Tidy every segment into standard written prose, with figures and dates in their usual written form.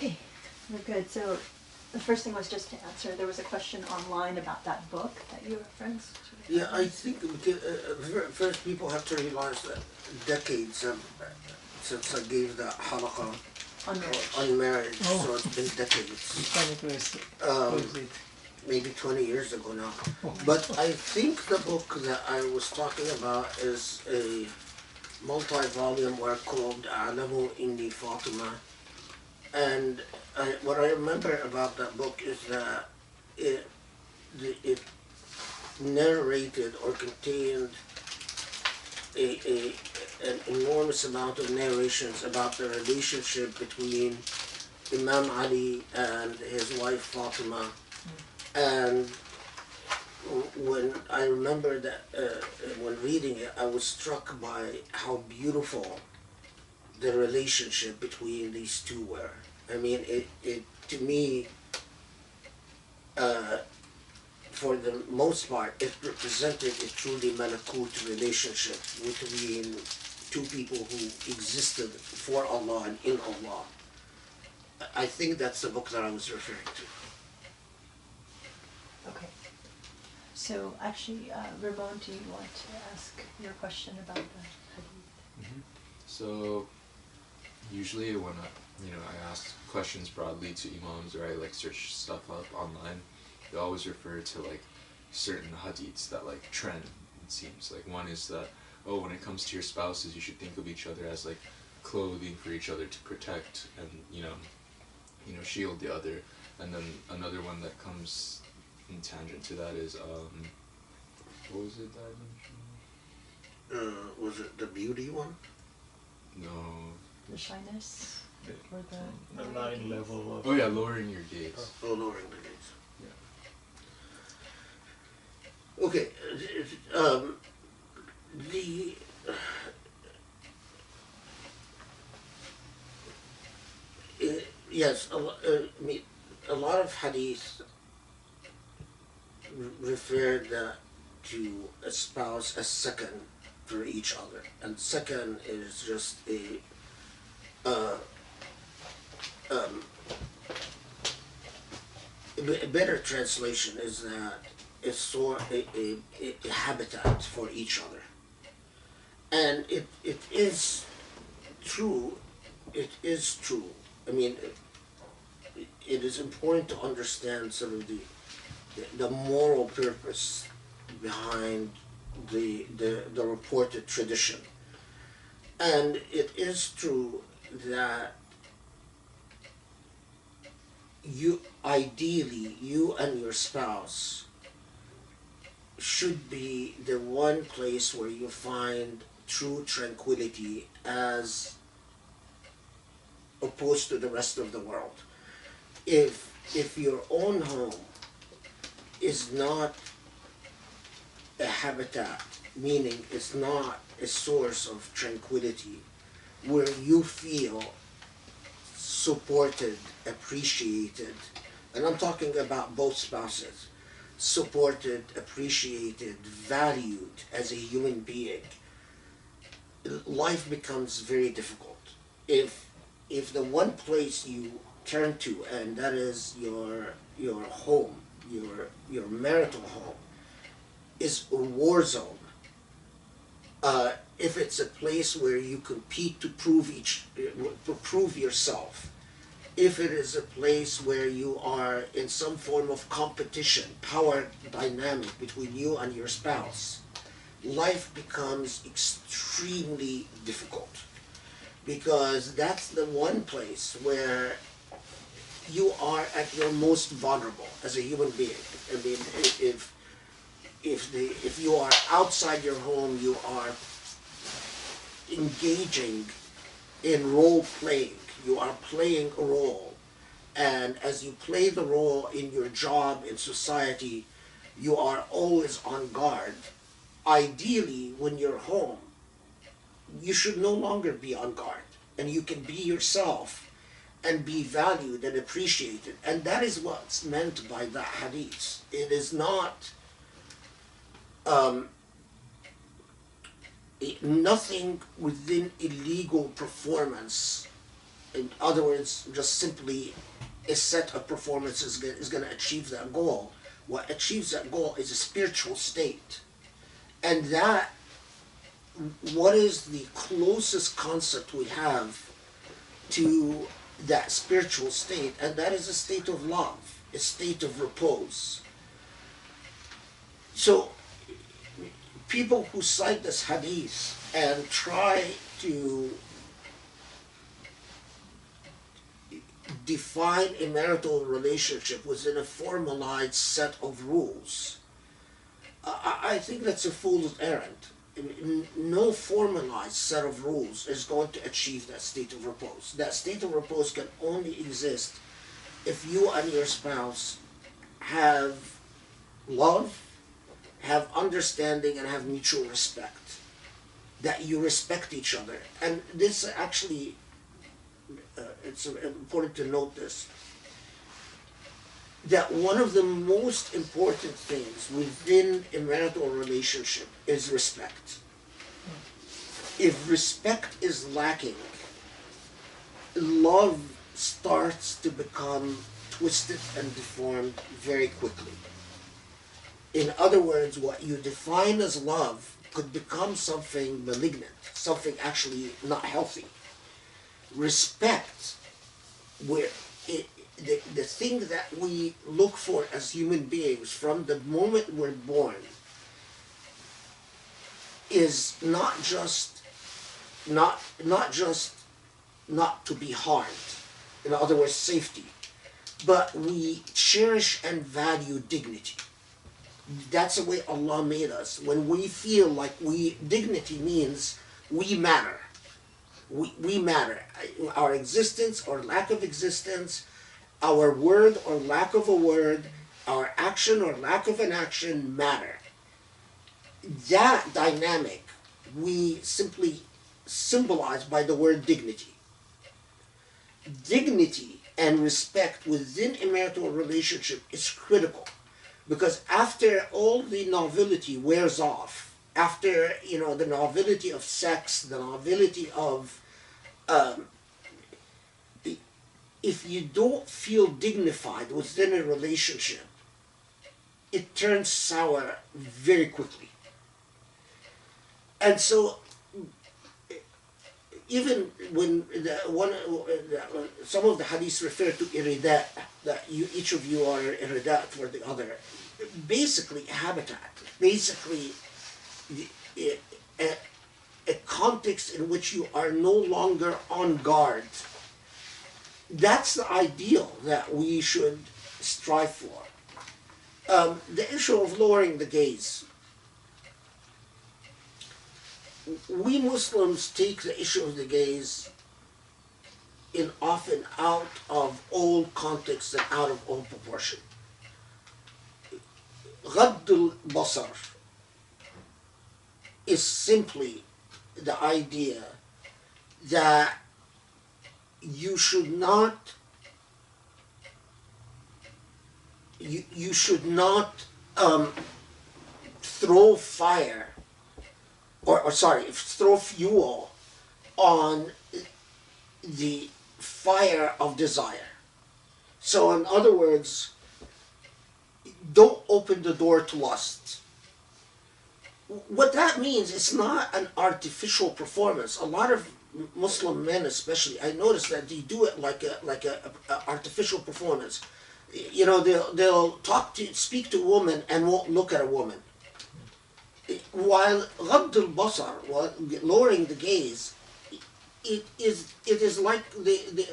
Okay, we're good. So the first thing was just to answer. There was a question online about that book that you referenced. Yeah, I think first people have to realize that decades since I gave the halaqah on marriage, so it's been decades. Maybe 20 years ago now. But I think the book that I was talking about is a multi-volume work called A'lamu Inni Fatima. And what I remember about that book is that it narrated or contained an enormous amount of narrations about the relationship between Imam Ali and his wife Fatima. And when I remember that, when reading it, I was struck by how beautiful the relationship between these two were. I mean, it to me, for the most part, it represented a truly malakut relationship between two people who existed for Allah and in Allah. I think that's the book that I was referring to. Okay. So actually, Ramon, do you want to ask your question about the hadith? So usually when I ask questions broadly to Imams, or I like search stuff up online, they always refer to like certain hadiths that like trend, it seems. Like one is that, oh, when it comes to your spouses, you should think of each other as like clothing for each other to protect and shield the other. And then another one that comes in tangent to that is what was it that I mentioned? Was it the beauty one? No. The shyness? Or the 9 level of... Oh yeah, lowering your gaze. Oh, lowering the gaze. Yeah. Okay. Yes, a lot of hadith refer to a spouse as second for each other, and second is just a better translation is that it's sort of a habitat for each other, and it is true. It is true. I mean, it is important to understand sort of the moral purpose behind the reported tradition. And it is true that ideally you and your spouse should be the one place where you find true tranquility as opposed to the rest of the world. If your own home is not a habitat, meaning it's not a source of tranquility, where you feel supported, appreciated, and I'm talking about both spouses, supported, appreciated, valued as a human being, life becomes very difficult. If the one place you turn to, and that is your home, your marital home, is a war zone, if it's a place where you compete to prove yourself, if it is a place where you are in some form of competition, power dynamic between you and your spouse, life becomes extremely difficult, because that's the one place where you are at your most vulnerable as a human being. I mean, if you are outside your home, you are engaging in role playing. You are playing a role, and as you play the role in your job in society, you are always on guard. Ideally, when you're home, you should no longer be on guard, and you can be yourself and be valued and appreciated. And that is what's meant by the hadiths. It is not nothing within illegal performance in other words, just simply a set of performances is going to achieve that goal. What achieves that goal is a spiritual state. And that, what is the closest concept we have to that spiritual state? And that is a state of love, a state of repose. So people who cite this hadith and try to define a marital relationship within a formalized set of rules, I think that's a fool's errand. No formalized set of rules is going to achieve that state of repose. That state of repose can only exist if you and your spouse have love, have understanding, and have mutual respect. That you respect each other. And this actually, it's important to note this, that one of the most important things within a marital relationship is respect. If respect is lacking, love starts to become twisted and deformed very quickly. In other words, what you define as love could become something malignant, something actually not healthy. Respect, where the thing that we look for as human beings from the moment we're born is not just not to be harmed, in other words, safety, but we cherish and value dignity. That's the way Allah made us. When we feel like dignity means we matter. We matter. Our existence or lack of existence, our word or lack of a word, our action or lack of an action matter. That dynamic we simply symbolize by the word dignity. Dignity and respect within a marital relationship is critical, because after all the novelty wears off, after the novelty of sex, the novelty of if you don't feel dignified within a relationship, it turns sour very quickly. And so, even when some of the hadiths refer to irida, that each of you are irida for the other, basically habitat, basically a context in which you are no longer on guard. That's the ideal that we should strive for. The issue of lowering the gaze. We Muslims take the issue of the gaze often out of all context and out of all proportion. Ghadd al-basar is simply the idea that you should not throw fire throw fuel on the fire of desire. So in other words, don't open the door to lust. What that means is not an artificial performance. A lot of Muslim men, especially, I notice that they do it like a artificial performance. They'll speak to a woman and won't look at a woman. While ghadd al-basar, lowering the gaze, it is like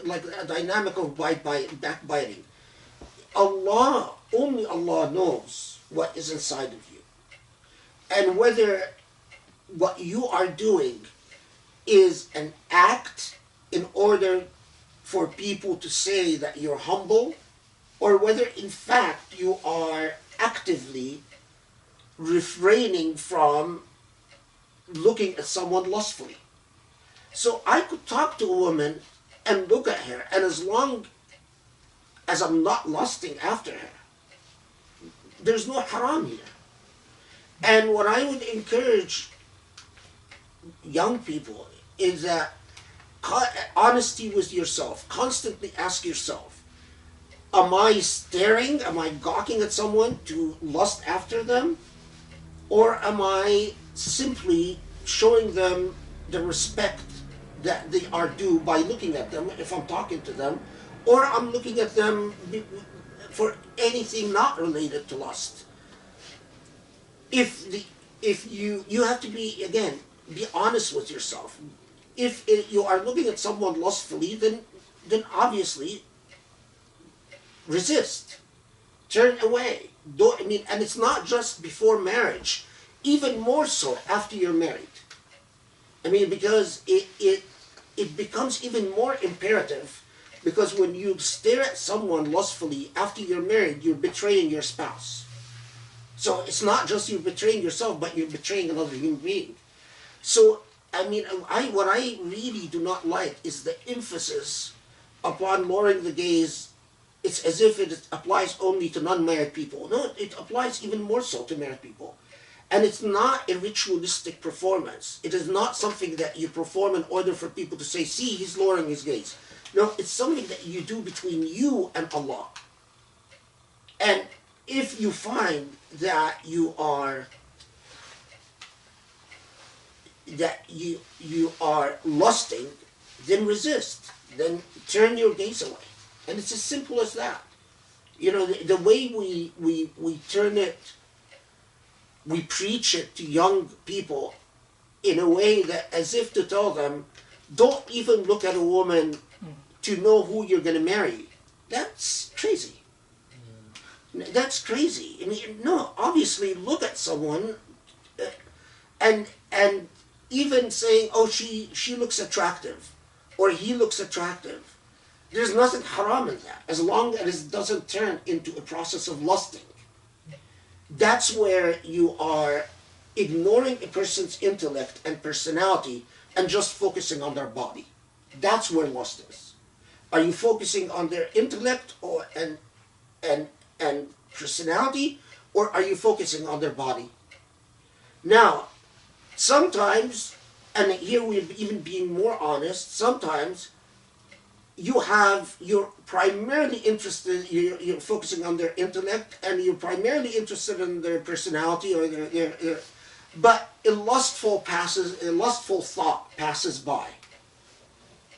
like a dynamic of backbiting. Only Allah knows what is inside of you, and whether what you are doing is an act in order for people to say that you're humble, or whether in fact you are actively refraining from looking at someone lustfully. So I could talk to a woman and look at her, and as long as I'm not lusting after her, there's no haram here. And what I would encourage young people is that honesty with yourself. Constantly ask yourself, am I staring, am I gawking at someone to lust after them? Or am I simply showing them the respect that they are due by looking at them if I'm talking to them? Or I'm looking at them for anything not related to lust. If you have to be, again, be honest with yourself. If you are looking at someone lustfully, then obviously resist, turn away. And it's not just before marriage, even more so after you're married. Because it becomes even more imperative, because when you stare at someone lustfully after you're married, you're betraying your spouse. So it's not just you're betraying yourself, but you're betraying another human being. So, what I really do not like is the emphasis upon lowering the gaze. It's as if it applies only to non-married people. No, it applies even more so to married people. And it's not a ritualistic performance. It is not something that you perform in order for people to say, see, he's lowering his gaze. No, it's something that you do between you and Allah. And if you find that you are lusting, then resist. Then turn your gaze away. And it's as simple as that. The way we turn it, we preach it to young people in a way that as if to tell them, don't even look at a woman to know who you're going to marry. That's crazy. That's crazy. No, obviously look at someone and even saying, oh, she looks attractive or he looks attractive. There's nothing haram in that, as long as it doesn't turn into a process of lusting. That's where you are ignoring a person's intellect and personality and just focusing on their body. That's where lust is. Are you focusing on their intellect and personality, or are you focusing on their body? Now, sometimes, and here we're even being more honest, sometimes you're primarily interested, you're focusing on their intellect, and you're primarily interested in their personality or their but a lustful thought passes by.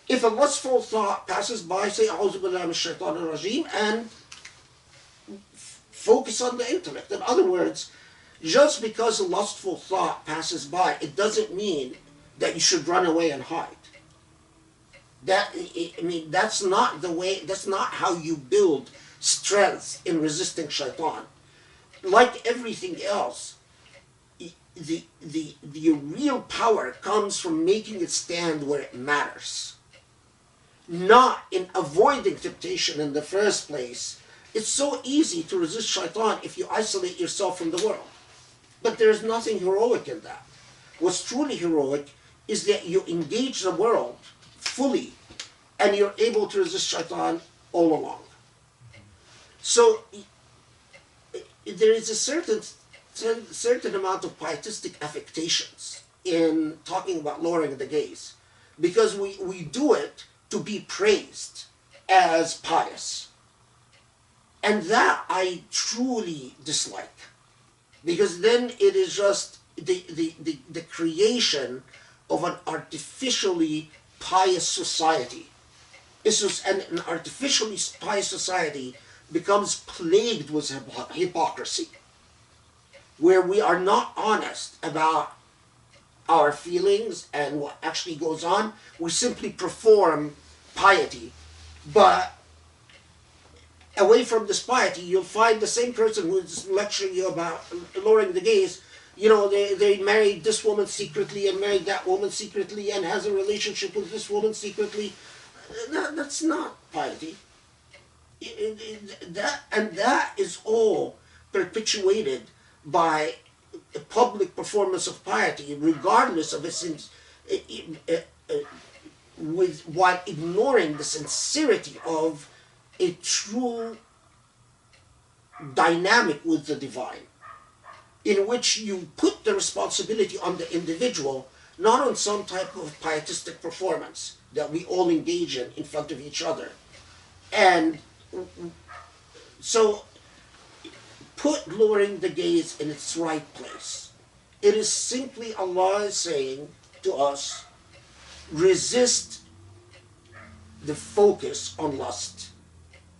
If a lustful thought passes by, say, A'udhu billahi minash shaitanir rajeem, and focus on the intellect. In other words, just because a lustful thought passes by, it doesn't mean that you should run away and hide. That's not the way, that's not how you build strength in resisting shaitan. Like everything else, the real power comes from making it stand where it matters. Not in avoiding temptation in the first place. It's so easy to resist shaitan if you isolate yourself from the world. But there's nothing heroic in that. What's truly heroic is that you engage the world fully and you're able to resist shaitan all along. So there is a certain amount of pietistic affectations in talking about lowering the gaze, because we do it to be praised as pious. And that I truly dislike, because then it is just the creation of an artificially pious society. An artificially pious society becomes plagued with hypocrisy, where we are not honest about our feelings and what actually goes on. We simply perform piety, but away from this piety, you'll find the same person who is lecturing you about lowering the gaze. They married this woman secretly and married that woman secretly and has a relationship with this woman secretly. That's not piety. That is all perpetuated by a public performance of piety, regardless of its while ignoring the sincerity of a true dynamic with the divine, in which you put the responsibility on the individual, not on some type of pietistic performance. that we all engage in front of each other. And so put lowering the gaze in its right place. It is simply Allah saying to us, resist the focus on lust,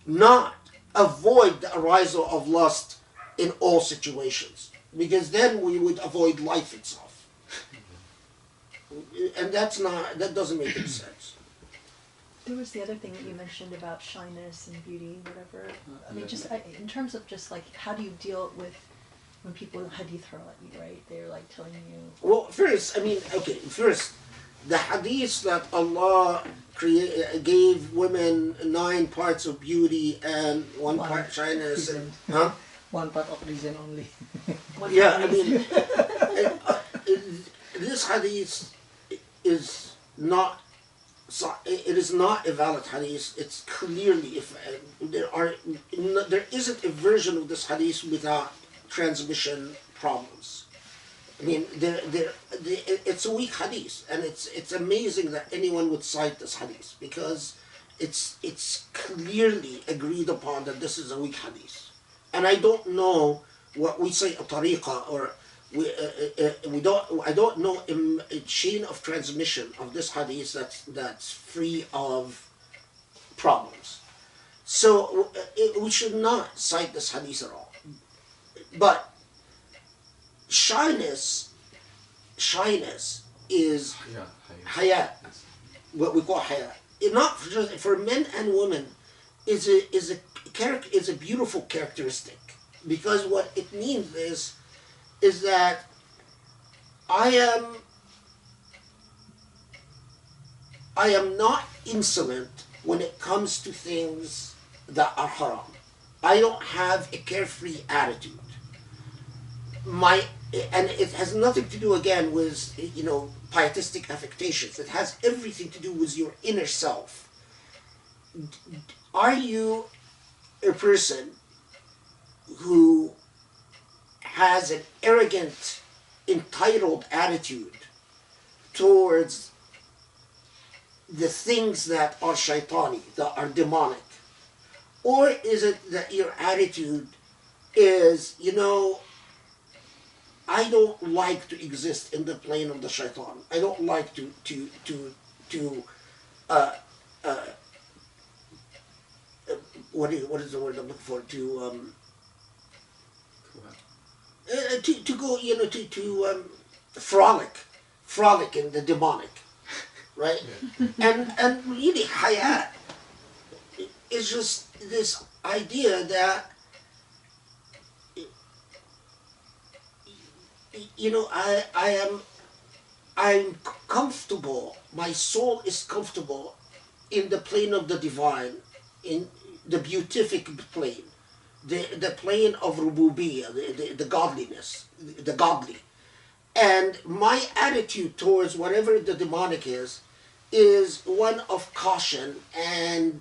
not avoid the arousal of lust in all situations, because then we would avoid life itself. And that doesn't make any sense. There was the other thing that you mentioned about shyness and beauty, whatever. I mean, just in terms of just like, how do you deal with when people hadith hurl at you, right? They're like telling you... Well, first, the hadith that Allah gave women 9 parts of beauty and one part shyness. And, one part of reason only. Yeah, I mean, this hadith is not... It is not a valid hadith. It's clearly, there isn't a version of this hadith without transmission problems. I mean, it's a weak hadith, and it's amazing that anyone would cite this hadith, because it's clearly agreed upon that this is a weak hadith. And I don't know what we say a tariqah, or I don't know a chain of transmission of this hadith that's free of problems. So we should not cite this hadith at all. But shyness is haya, what we call haya. Not just for men and women, is a beautiful characteristic, because what it means is that I am not insolent when it comes to things that are haram. I don't have a carefree attitude. And it has nothing to do again with pietistic affectations. It has everything to do with your inner self. Are you a person who has an arrogant, entitled attitude towards the things that are shaitani, that are demonic? Or is it that your attitude is, I don't like to exist in the plane of the shaitan. I don't like to what is the word I'm looking for? To go, to frolic in the demonic, right? Yeah. And really, hayat is just this idea that I'm comfortable. My soul is comfortable in the plane of the divine, in the beatific plane, the plane of rububiyyah, the godliness, the godly. And my attitude towards whatever the demonic is one of caution and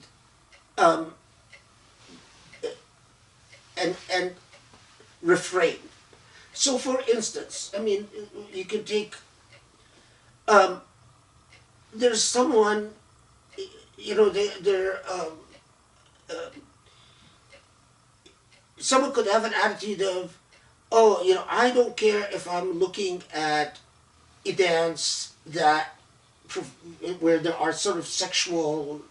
refrain. So, for instance, I mean, you can take, there's someone, someone could have an attitude of, I don't care if I'm looking at a dance where there are sort of sexual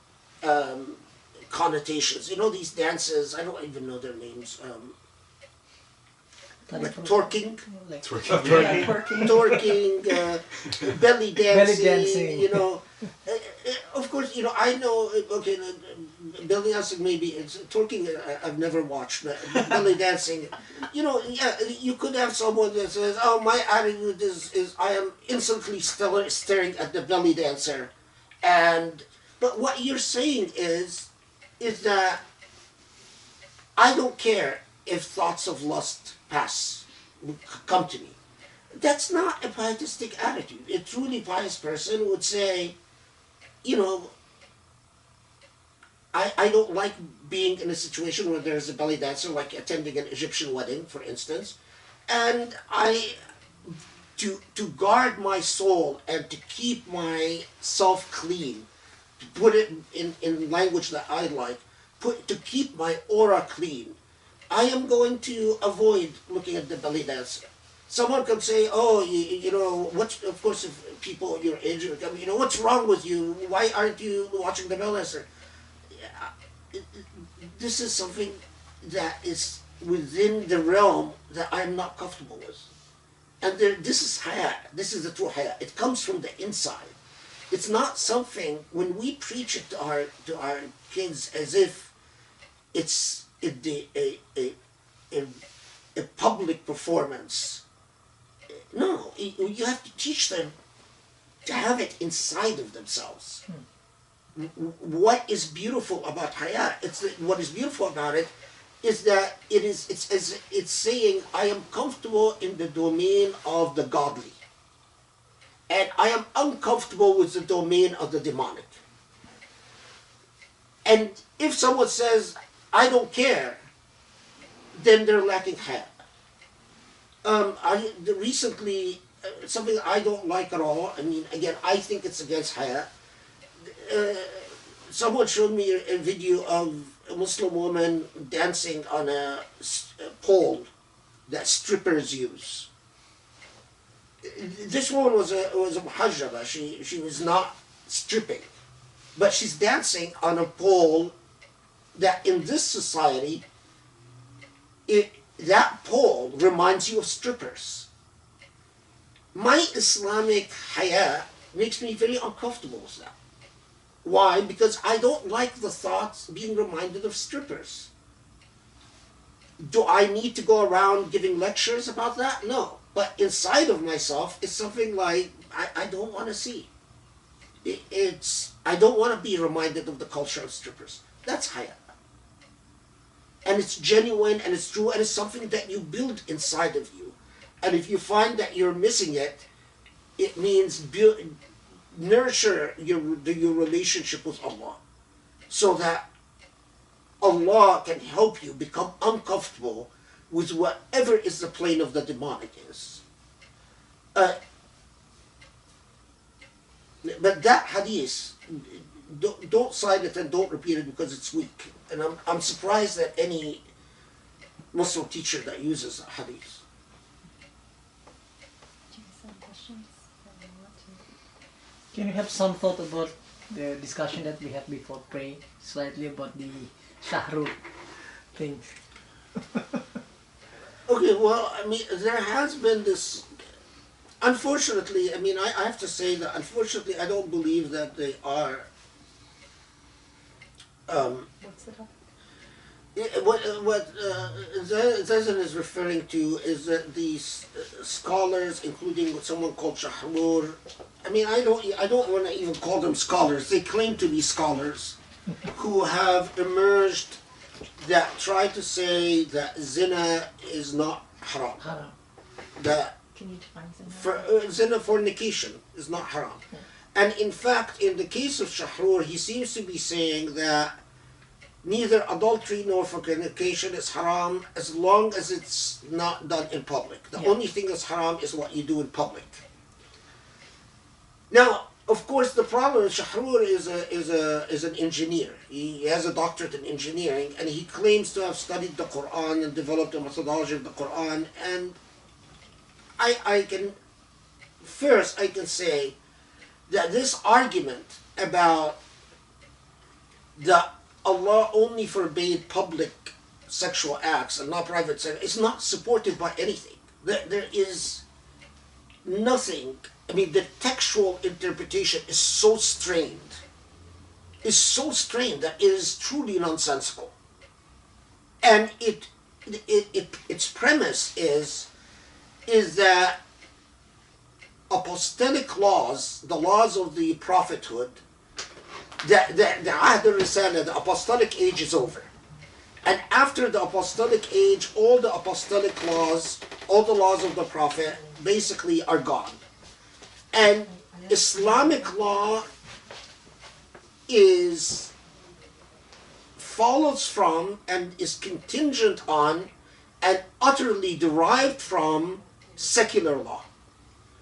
connotations. These dances, I don't even know their names. Like twerking, belly dancing, of course, I know, okay, belly dancing maybe, it's twerking, I've never watched, but belly dancing, you could have someone that says, my attitude is I am instantly staring at the belly dancer, but what you're saying is that I don't care if thoughts of lust come to me. That's not a pietistic attitude. A truly pious person would say, I don't like being in a situation where there's a belly dancer, like attending an Egyptian wedding, for instance, and to guard my soul and to keep myself clean, put it in language that I like, to keep my aura clean, I am going to avoid looking at the belly dancer. Someone could say, oh, you know, of course, if people your age, you know, what's wrong with you? Why aren't you watching the belly dancer? This is something that is within the realm that I'm not comfortable with. And this is haya. This is the true haya. It comes from the inside. It's not something, when we preach it to our kids as if it's a public performance. No, you have to teach them to have it inside of themselves. What is beautiful about haya? What is beautiful about it is that it's saying I am comfortable in the domain of the godly, and I am uncomfortable with the domain of the demonic. And if someone says I don't care, then they're lacking haya. Recently, something I don't like at all. I mean, again, I think it's against haya. Someone showed me a video of a Muslim woman dancing on a pole that strippers use. This woman was a muhajjaba. She was not stripping, but she's dancing on a pole that in this society, that pole reminds you of strippers. My Islamic haya makes me very uncomfortable with that. Why? Because I don't like the thoughts being reminded of strippers. Do I need to go around giving lectures about that? No. But inside of myself, it's something like I don't want to see. I don't want to be reminded of the culture of strippers. That's haya. And it's genuine and it's true and it's something that you build inside of you. And if you find that you're missing it, it means nurture your relationship with Allah so that Allah can help you become uncomfortable with whatever is the plane of the demonic is. But that hadith, don't cite it and don't repeat it because it's weak. And I'm surprised at any Muslim teacher that uses a hadith. Do you have some questions? Can you have some thought about the discussion that we had before praying, slightly about the shahrur thing? Okay, well, I mean, there has been this. Unfortunately, I mean, I have to say that unfortunately, I don't believe that they are. What's the topic? What Zazan is referring to is that these scholars, including someone called Shahrur, I mean, I don't want to even call them scholars. They claim to be scholars who have emerged that try to say that zina is not haram. Haram. That Can you define zina? zina, fornication, is not haram. Yeah. And in fact, in the case of Shahrur, he seems to be saying that neither adultery nor fornication is haram as long as it's not done in public. The only thing that's haram is what you do in public. Now, of course, the problem is Shahrur is an engineer. He has a doctorate in engineering, and he claims to have studied the Quran and developed a methodology of the Quran. And I can say that this argument about that Allah only forbade public sexual acts and not private sex is not supported by anything. There is nothing. I mean, the textual interpretation is so strained. That it is truly nonsensical. And its premise is that apostolic laws, the laws of the prophethood, the Ahd al-Risala, the apostolic age is over. And after the apostolic age, all the apostolic laws, all the laws of the prophet basically are gone. And Islamic law follows from and is contingent on and utterly derived from secular law.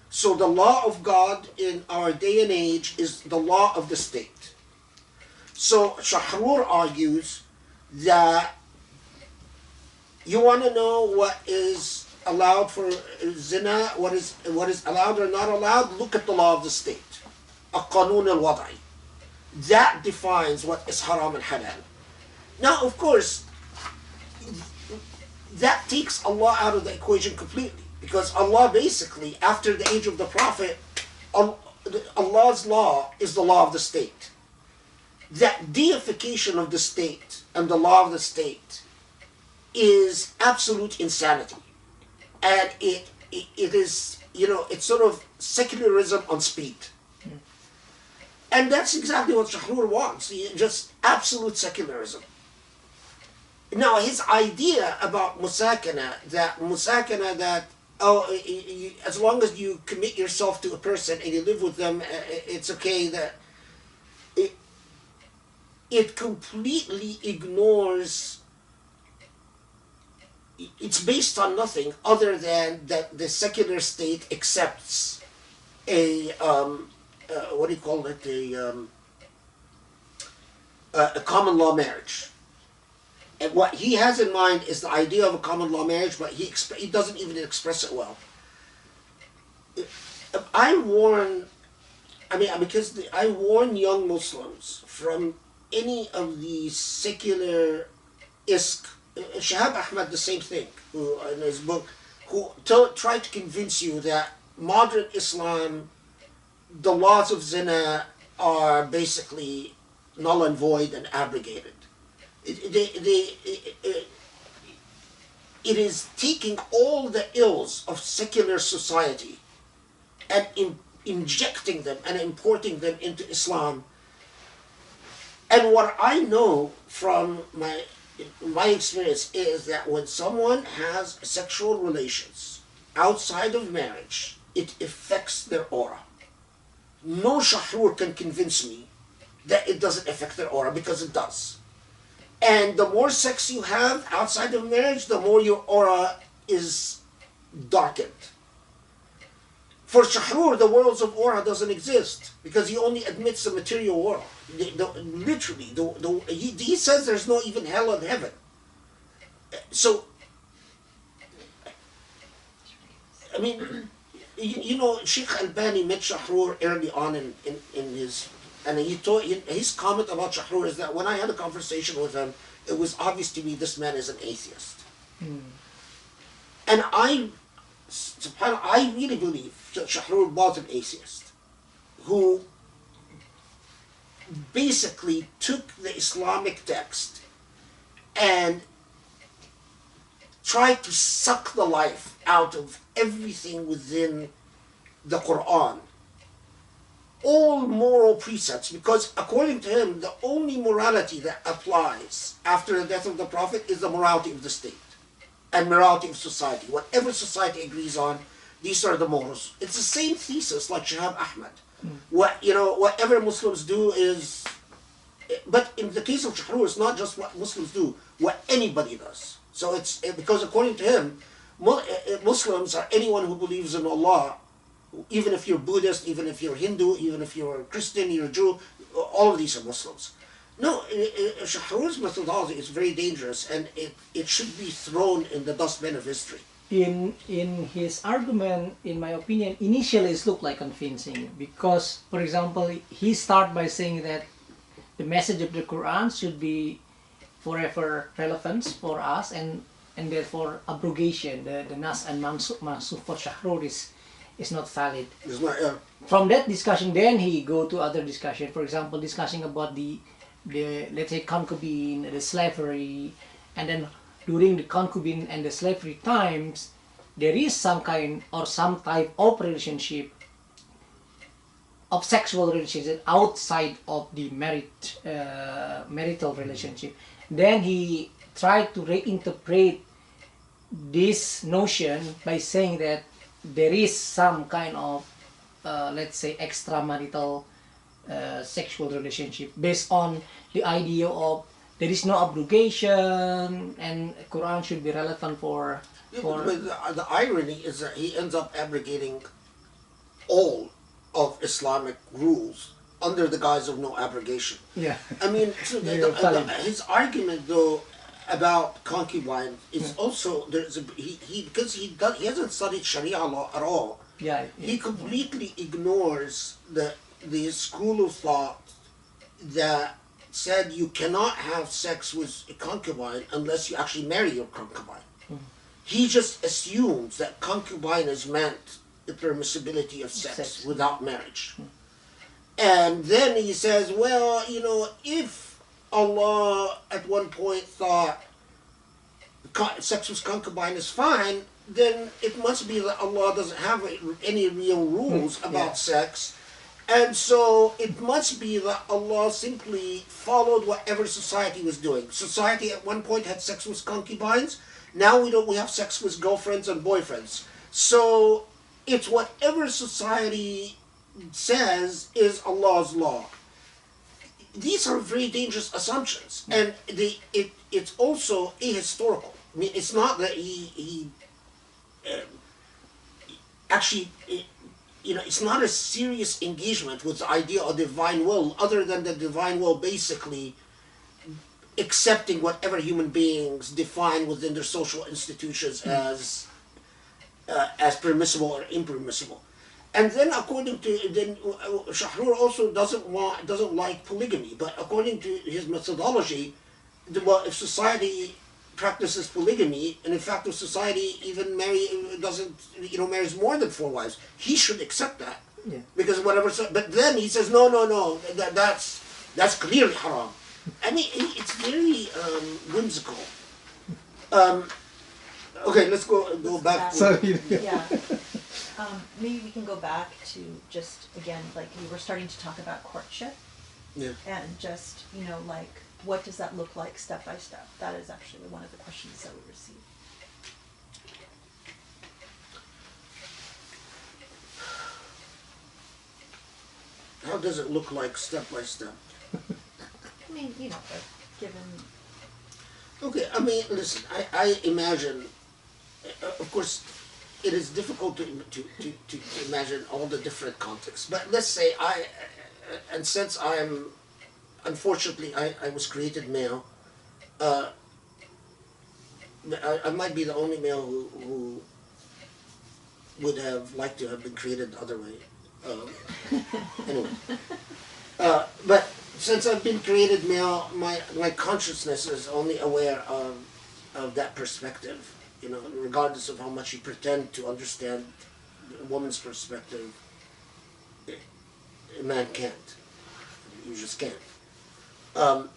So the law of God in our day and age is the law of the state. So Shahrur argues that you want to know what is allowed for zina, what is allowed or not allowed, look at the law of the state. القانون الوضعي. That defines what is haram and halal. Now, of course, that takes Allah out of the equation completely, because Allah basically, after the age of the Prophet, Allah's law is the law of the state. That deification of the state and the law of the state is absolute insanity. And it is, it's sort of secularism on speed. And that's exactly what Shahrur wants, just absolute secularism. Now, his idea about musakana, that as long as you commit yourself to a person and you live with them, it's okay, that it completely ignores, it's based on nothing other than that the secular state accepts a common law marriage. And what he has in mind is the idea of a common law marriage, but he doesn't even express it well. I warn young Muslims from any of these secular Shia and Ahmadi, the same thing, who in his book, who tried to convince you that modern Islam, the laws of zina are basically null and void and abrogated. It is taking all the ills of secular society and injecting them and importing them into Islam. And what I know from my experience is that when someone has sexual relations outside of marriage, it affects their aura. No shahrur can convince me that it doesn't affect their aura, because it does. And the more sex you have outside of marriage, the more your aura is darkened. For shahrur, the worlds of aura doesn't exist, because he only admits the material world. He says there's no even hell and heaven. So, I mean, Sheikh Albani met Shahrur early on in his, and his comment about Shahrur is that when I had a conversation with him, it was obvious to me this man is an atheist. And I really believe that Shahrur was an atheist who basically took the Islamic text and tried to suck the life out of everything within the Quran. All moral precepts, because according to him, the only morality that applies after the death of the Prophet is the morality of the state and morality of society. Whatever society agrees on, these are the morals. It's the same thesis like Shia and Ahmad. Whatever Muslims do is, but in the case of Shahrur, it's not just what Muslims do, what anybody does. So it's because according to him, Muslims are anyone who believes in Allah, even if you're Buddhist, even if you're Hindu, even if you're Christian, you're Jew, all of these are Muslims. No, Shahrur's methodology is very dangerous, and it should be thrown in the dustbin of history. In his argument, in my opinion, initially it looked like convincing, because, for example, he started by saying that the message of the Quran should be forever relevant for us, and therefore abrogation, the nas and mansukh for Shahrur is not valid. It's not, From that discussion, then he go to other discussion. For example, discussing about the let's say concubine, the slavery, and then during the concubine and the slavery times, there is some kind or some type of relationship, of sexual relationship outside of the marital relationship. Then he tried to reinterpret this notion by saying that there is some kind of, let's say, extramarital sexual relationship based on the idea of there is no abrogation and Quran should be relevant for. But the irony is that he ends up abrogating all of Islamic rules under the guise of no abrogation. Yeah. I mean, so his argument though about concubine is also because he hasn't studied Sharia law at all. Yeah. He completely ignores the school of thought that said you cannot have sex with a concubine unless you actually marry your concubine. He just assumes that concubine is meant the permissibility of sex without marriage. And then he says, well, you know, if Allah at one point thought sex with concubine is fine, then it must be that Allah doesn't have any real rules about sex. And so it must be that Allah simply followed whatever society was doing. Society at one point had sex with concubines. Now we have sex with girlfriends and boyfriends. So it's whatever society says is Allah's law. These are very dangerous assumptions, and it's also ahistorical. I mean, it's not that he actually, you know, it's not a serious engagement with the idea of divine will, other than the divine will basically accepting whatever human beings define within their social institutions as permissible or impermissible. And then according to Shahrur also doesn't like polygamy, but according to his methodology, well, if society practices polygamy, and in fact if society even marries more than 4 wives, he should accept that. Yeah. Because whatever. But then he says no, that's clearly haram. I mean, it's very whimsical. Okay, let's go back. Yeah. Maybe we can go back to just, again, like we were starting to talk about courtship. Yeah. And just, you know, like, what does that look like step by step? That is actually one of the questions that we received. How does it look like step by step? I mean, you know, like, given... Okay, I mean, listen, I imagine, of course, it is difficult to imagine all the different contexts, but let's say and since unfortunately, I was created male, I might be the only male who would have liked to have been created the other way. Anyway, but since I've been created male, my consciousness is only aware of that perspective. You know, regardless of how much you pretend to understand a woman's perspective, a man can't. You just can't.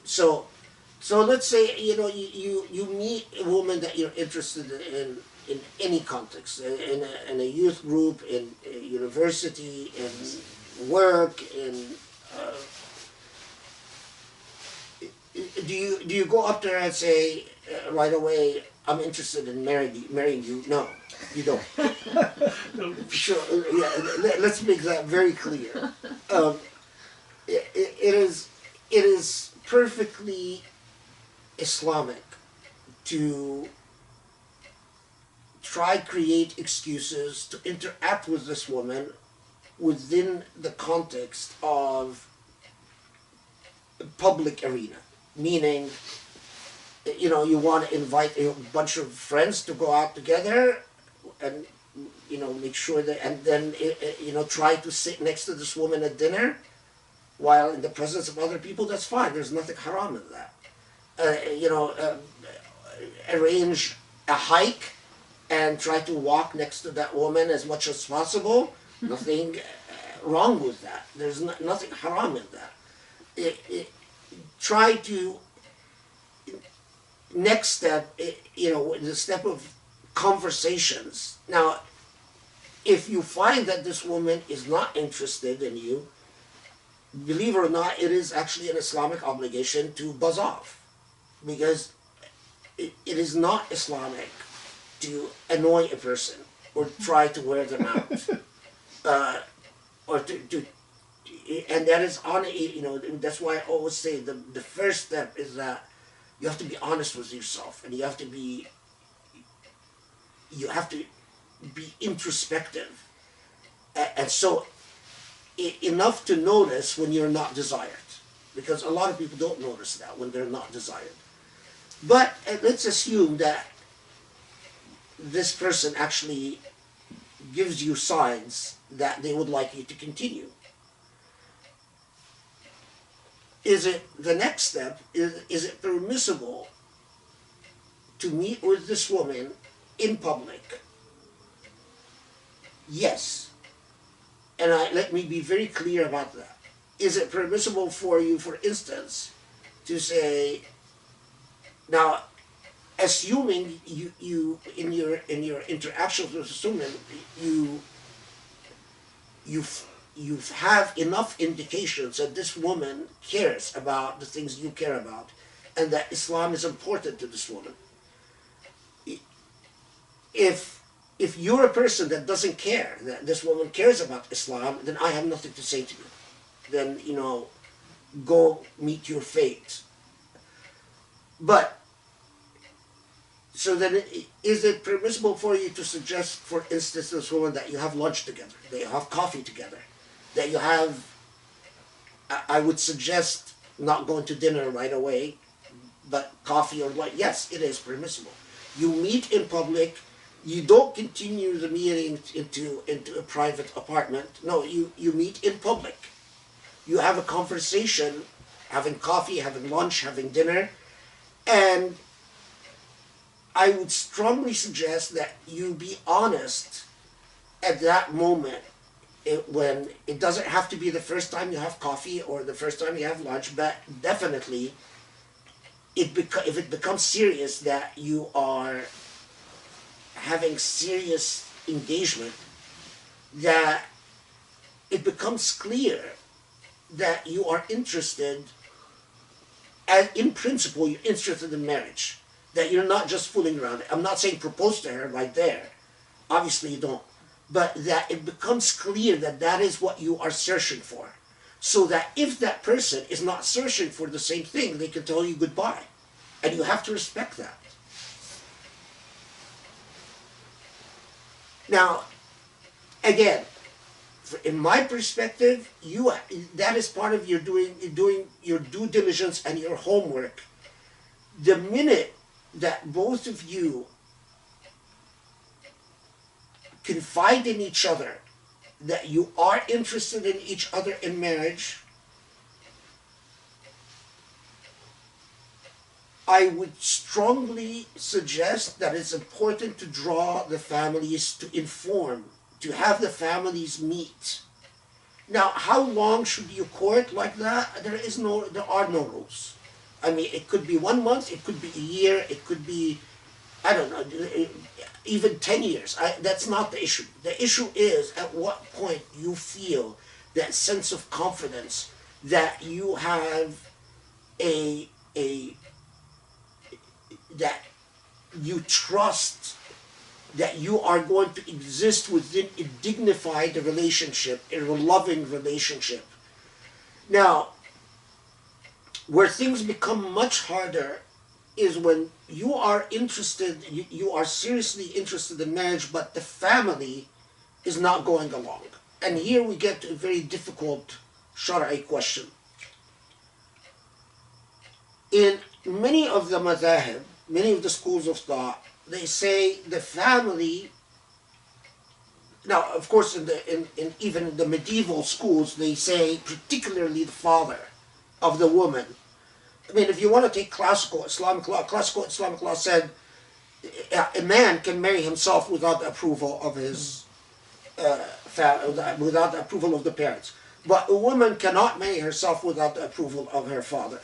So let's say, you know, you meet a woman that you're interested in any context, in a youth group, in a university, in work, do you go up there and say right away, I'm interested in marrying you? No, you don't. Sure, yeah, let's make that very clear. It is perfectly Islamic to try create excuses to interact with this woman within the context of public arena, meaning, you know, you want to invite a bunch of friends to go out together and, you know, make sure that, and then, you know, try to sit next to this woman at dinner while in the presence of other people. That's fine. There's nothing haram in that. You know, arrange a hike and try to walk next to that woman as much as possible. Nothing wrong with that. There's nothing haram in that. Try to, next step, you know, the step of conversations. Now, if you find that this woman is not interested in you, believe it or not, it is actually an Islamic obligation to buzz off, because it is not Islamic to annoy a person or try to wear them out, or to and that is on, you know, that's why I always say the first step is that you have to be honest with yourself, and you have to be introspective, and so enough to notice when you're not desired, because a lot of people don't notice that when they're not desired. But let's assume that this person actually gives you signs that they would like you to continue. Is it the next step? Is it permissible to meet with this woman in public? Yes. And let me be very clear about that. Is it permissible for you, for instance, to say, now, assuming you in your interactions with this woman, you have enough indications that this woman cares about the things you care about, and that Islam is important to this woman. If you're a person that doesn't care that this woman cares about Islam, then I have nothing to say to you. Then, go meet your fate. But, so then is it permissible for you to suggest, for instance, this woman that you have lunch together, that you have coffee together, that you have, I would suggest not going to dinner right away, but coffee or what? Yes, it is permissible. You meet in public. You don't continue the meeting into a private apartment. No, you meet in public. You have a conversation, having coffee, having lunch, having dinner, and I would strongly suggest that you be honest at that moment, when it doesn't have to be the first time you have coffee or the first time you have lunch, but definitely if it becomes serious that you are having serious engagement, that it becomes clear that you are interested, and in principle you're interested in marriage, that you're not just fooling around. I'm not saying propose to her right there, obviously you don't, but that it becomes clear that that is what you are searching for, so that if that person is not searching for the same thing, they can tell you goodbye, and you have to respect that. Now, again, in my perspective, that is part of your doing your due diligence and your homework. The minute that both of you confide in each other that you are interested in each other in marriage, I would strongly suggest that it's important to draw the families, to inform, to have the families meet. Now, how long should you court like that? There are no rules. I mean, it could be 1 month, it could be a year, it could be, I don't know, even 10 years. That's not the issue. The issue is at what point you feel that sense of confidence that you have that you trust that you are going to exist within a dignified relationship, a loving relationship. Now, where things become much harder is when you are interested, you are seriously interested in marriage, but the family is not going along. And here we get to a very difficult Shara'i question. In many of the madhahib, many of the schools of thought, they say the family. Now, of course, even in the medieval schools, they say particularly the father of the woman. I mean, if you want to take classical Islamic law said a man can marry himself without the approval of his without the approval of the parents, but a woman cannot marry herself without the approval of her father.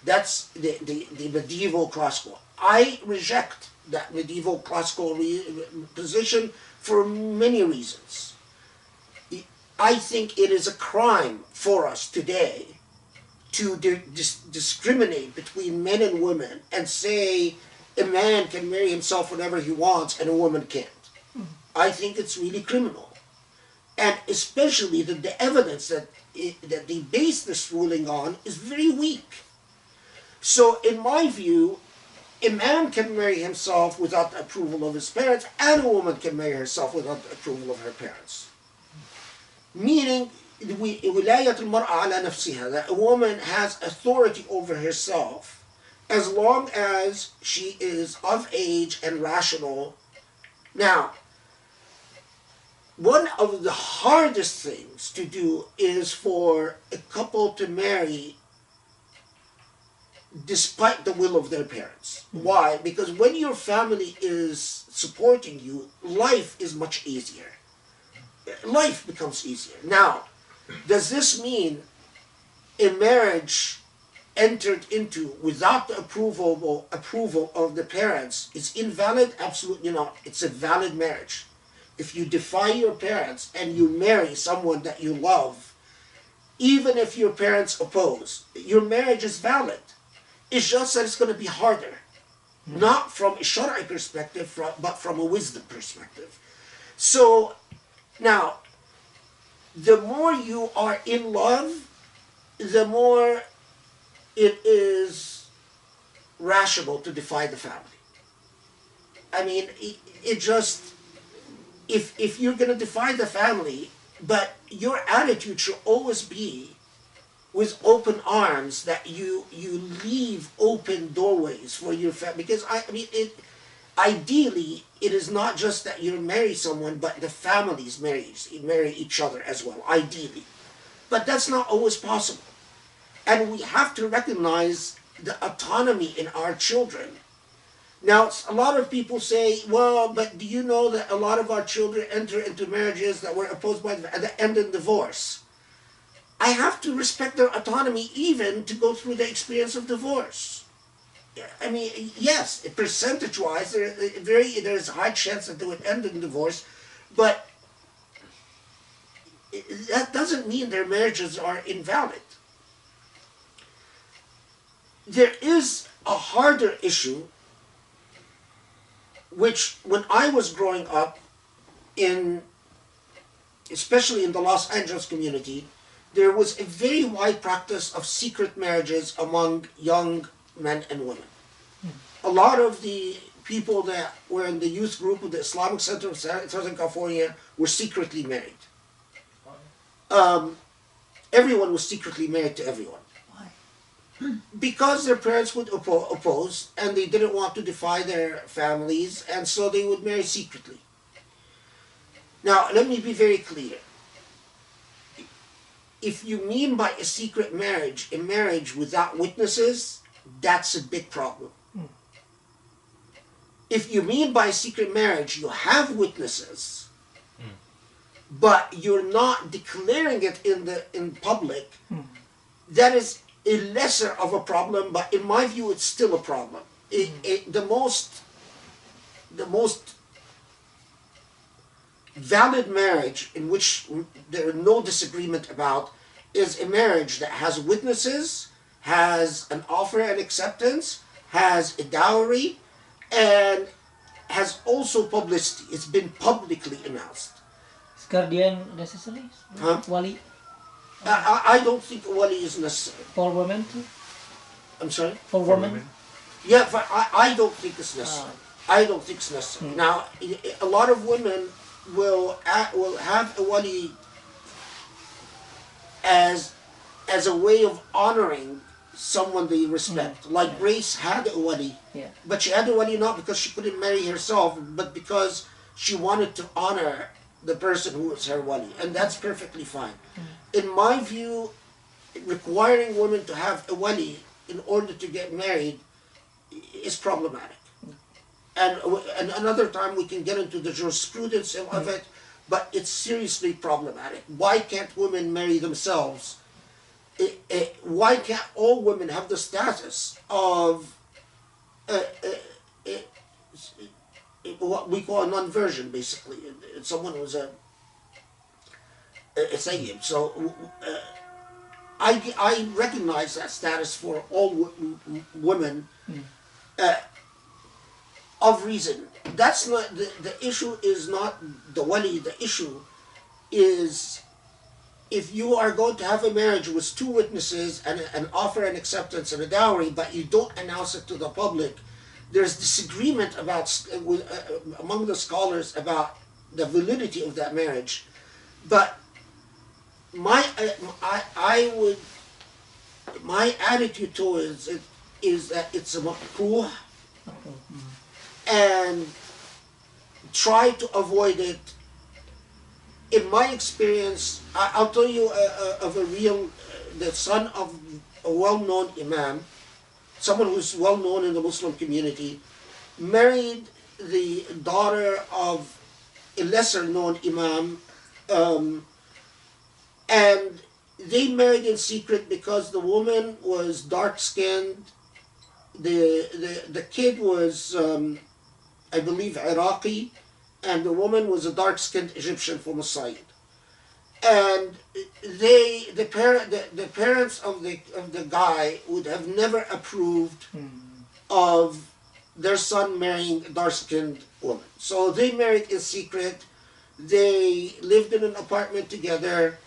That's the medieval classical. I reject that medieval classical position for many reasons. I think it is a crime for us today to discriminate between men and women and say a man can marry himself whenever he wants and a woman can't. I think it's really criminal. And especially that the evidence that they base this ruling on is very weak. So in my view, a man can marry himself without the approval of his parents, and a woman can marry herself without the approval of her parents. Meaning ولاية المرأة على نفسها, that a woman has authority over herself as long as she is of age and rational. Now, one of the hardest things to do is for a couple to marry despite the will of their parents. Why? Because when your family is supporting you, life is much easier. Life becomes easier. Now, does this mean a marriage entered into without the approval of the parents is invalid? Absolutely not. It's a valid marriage. If you defy your parents and you marry someone that you love, even if your parents oppose, your marriage is valid. It's just that it's going to be harder. Not from a Shari'i perspective, but from a wisdom perspective. So, now, the more you are in love, the more it is rational to defy the family. I mean, it just, if you're going to defy the family, but your attitude should always be with open arms, that you leave open doorways for your family. Because, ideally, it is not just that you marry someone, but the families marry each other as well, ideally. But that's not always possible. And we have to recognize the autonomy in our children. Now, a lot of people say, well, but do you know that a lot of our children enter into marriages that were opposed by that end in divorce? I have to respect their autonomy even to go through the experience of divorce. I mean, yes, percentage-wise, there's a high chance that they would end in divorce, but that doesn't mean their marriages are invalid. There is a harder issue, which when I was growing up, especially in the Los Angeles community, there was a very wide practice of secret marriages among young men and women. A lot of the people that were in the youth group of the Islamic Center of Southern California were secretly married. Everyone was secretly married to everyone. Why? Because their parents would oppose, and they didn't want to defy their families, and so they would marry secretly. Now, let me be very clear. If you mean by a secret marriage, a marriage without witnesses, that's a big problem. If you mean by a secret marriage, you have witnesses, but you're not declaring it in public, that is a lesser of a problem, but in my view, it's still a problem. The most valid marriage, in which there is no disagreement about, is a marriage that has witnesses, has an offer and acceptance, has a dowry, and has also publicity. It's been publicly announced. Is guardian necessary? Huh? Wali? I don't think a wali is necessary. For women too? I'm sorry? For women? Yeah, but I don't think it's necessary. I don't think it's necessary. Now, a lot of women will have a wali as a way of honoring someone they respect. Like Grace had a wali, but she had a wali not because she couldn't marry herself, but because she wanted to honor the person who was her wali, and that's perfectly fine. In my view, requiring women to have a wali in order to get married is problematic. And another time we can get into the jurisprudence of it, but it's seriously problematic. Why can't women marry themselves? Why can't all women have the status of what we call a non-virgin, basically? Someone who's a sayyid. So I recognize that status for all women. Of reason. That's not the issue. Is not the wali. The issue is if you are going to have a marriage with two witnesses and an offer and acceptance and a dowry, but you don't announce it to the public. There's disagreement about among the scholars about the validity of that marriage, but my attitude towards it is that it's a makruh, and try to avoid it. In my experience, I'll tell you of the son of a well-known imam, someone who's well-known in the Muslim community, married the daughter of a lesser-known imam, and they married in secret because the woman was dark-skinned. The kid was, I believe, Iraqi, and the woman was a dark-skinned Egyptian from a side. And the parents of the guy would have never approved of their son marrying a dark-skinned woman. So they married in secret. They lived in an apartment together.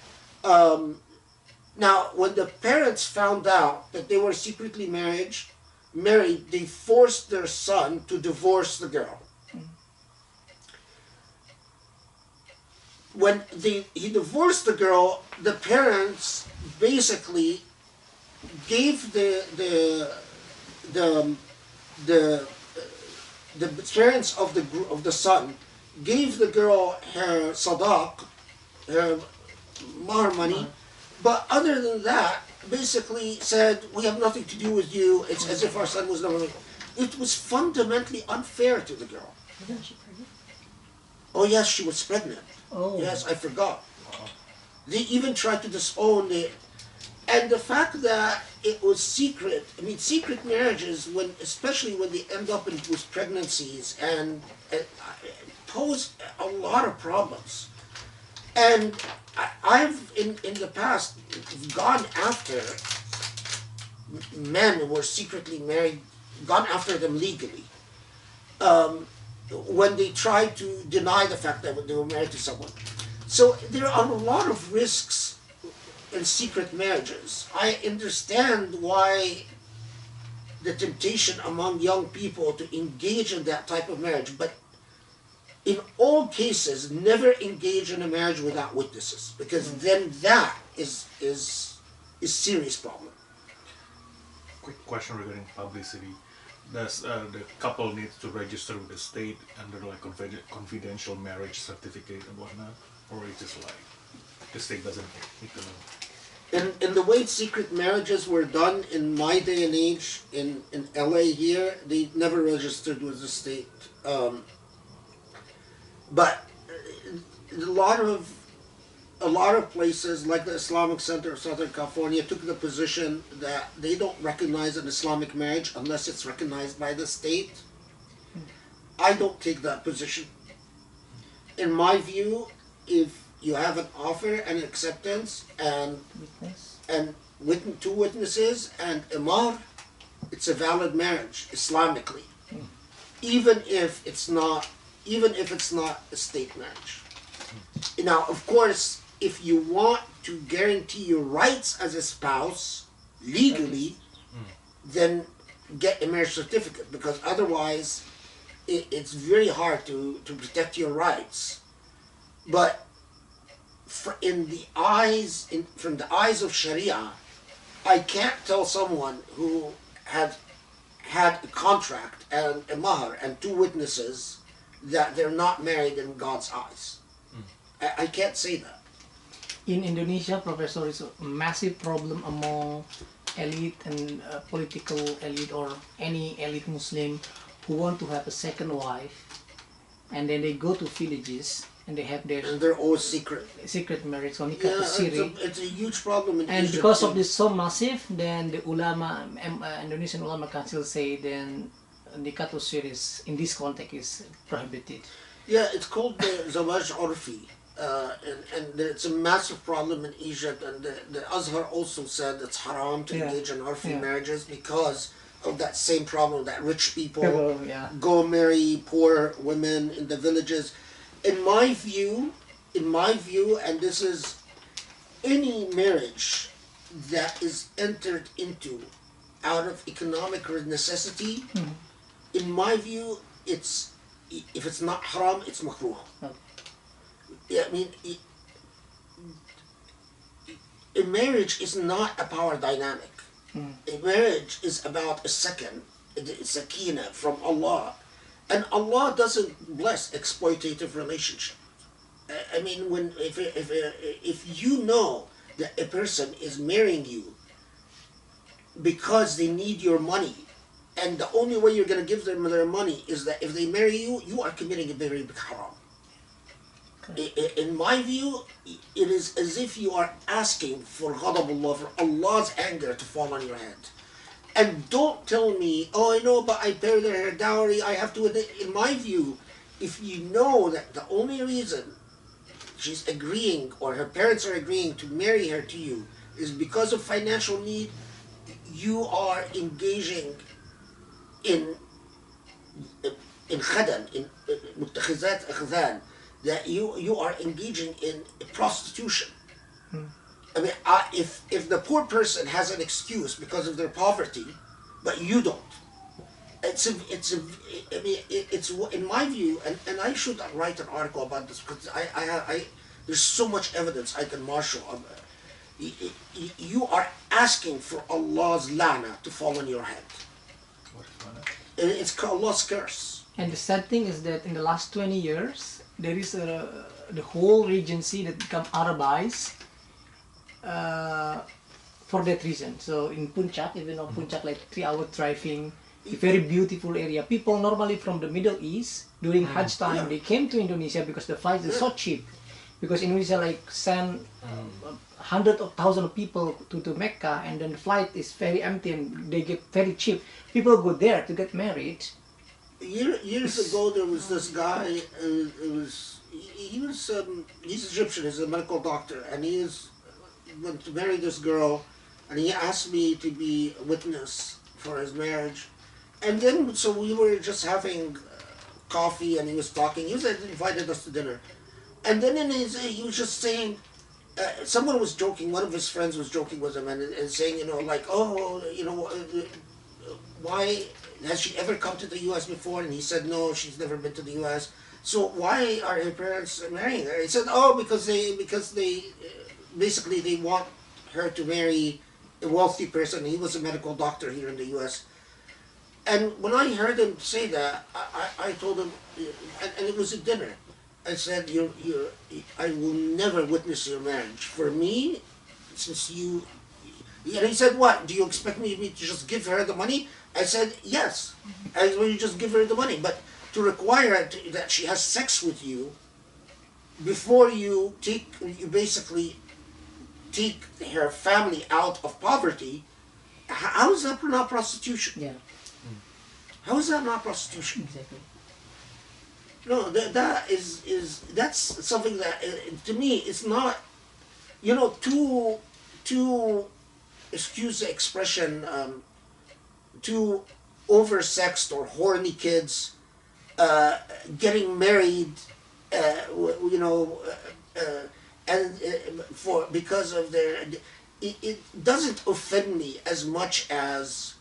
Now, when the parents found out that they were secretly married, they forced their son to divorce the girl. When he divorced the girl, the parents basically gave the parents of the son gave the girl her sadaq, her mahr money, but other than that, basically said, we have nothing to do with you. It's as if our son was never. It was fundamentally unfair to the girl. Wasn't she pregnant? Oh yes, she was pregnant. Oh. Yes, I forgot. They even tried to disown it. And the fact that it was secret, I mean, secret marriages, especially when they end up with pregnancies, and pose a lot of problems. And I've, in the past, gone after men who were secretly married, gone after them legally. When they tried to deny the fact that they were married to someone. So there are a lot of risks in secret marriages. I understand why the temptation among young people to engage in that type of marriage, but in all cases, never engage in a marriage without witnesses, because then that is serious problem. Quick question regarding publicity. Does the couple needs to register with the state under like confidential marriage certificate and whatnot, or it's just like the state doesn't need to know? In the way secret marriages were done in my day and age in LA here, they never registered with the state. But a lot of places, like the Islamic Center of Southern California, took the position that they don't recognize an Islamic marriage unless it's recognized by the state. I don't take that position. In my view, if you have an offer and acceptance and two witnesses and a mahr, it's a valid marriage Islamically, even if it's not a state marriage. Now, of course, if you want to guarantee your rights as a spouse legally, then get a marriage certificate, because otherwise it's very hard to protect your rights. But from the eyes of Sharia, I can't tell someone who had a contract and a mahr and two witnesses that they're not married in God's eyes. I can't say that. In Indonesia, Professor, it's a massive problem among elite and political elite or any elite Muslim who want to have a second wife, and then they go to villages and they have and they're all secret marriage, so nikah siri. It's a huge problem in and Egypt. Because of this so massive, then the ulama, Indonesian Ulama Council say then nikah siri in this context is prohibited. Yeah, it's called the zawaj urfi. And it's a massive problem in Egypt, and the Azhar also said it's haram to engage in urfi marriages because of that same problem, that rich people go marry poor women in the villages. In my view, and this is any marriage that is entered into out of economic necessity, in my view, if it's not haram, it's makruh. I mean, a marriage is not a power dynamic. A marriage is about a second, sakina from Allah. And Allah doesn't bless exploitative relationship. I mean, if you know that a person is marrying you because they need your money, and the only way you're going to give them their money is that if they marry you, you are committing a very big haram. In my view, it is as if you are asking for ghadabullah, for Allah's anger to fall on your head. And don't tell me, oh, I know, but I paid her dowry, I have to. In my view, if you know that the only reason she's agreeing, or her parents are agreeing to marry her to you, is because of financial need, you are engaging in khadan, in muttakhizat akhdan, that you are engaging in prostitution. I mean, if the poor person has an excuse because of their poverty, but you don't, it's in my view, and I should write an article about this because there's so much evidence I can marshal. You are asking for Allah's la'na to fall on your head. What is la'na? It's Allah's curse. And the sad thing is that in the last 20 years, there is the whole regency that become Arabized for that reason. So in Puncak, even though Puncak like 3-hour driving, a very beautiful area. People normally from the Middle East during Hajj time, they came to Indonesia because the flights are so cheap. Because Indonesia like send hundreds of thousands of people to Mecca, and then the flight is very empty and they get very cheap. People go there to get married. Years ago, there was this guy. He's Egyptian. He's a medical doctor, and went to marry this girl, and he asked me to be a witness for his marriage. And then, so we were just having coffee, and he was talking. He invited us to dinner. And then he was just saying, someone was joking, one of his friends was joking with him and saying, why, has she ever come to the U.S. before? And he said, no, she's never been to the U.S. So why are her parents marrying her? He said, because they basically they want her to marry a wealthy person. He was a medical doctor here in the U.S. And when I heard him say that, I told him, and it was a dinner, I said, I will never witness your marriage. For me, since you... And he said, what? Do you expect me to just give her the money? I said, yes. I will just give her the money. But to require that she has sex with you before you basically take her family out of poverty, how is that not prostitution? Yeah. How is that not prostitution? Exactly. No, that's something that to me it's not, to excuse the expression, two oversexed or horny kids getting married, because of their, it doesn't offend me as much as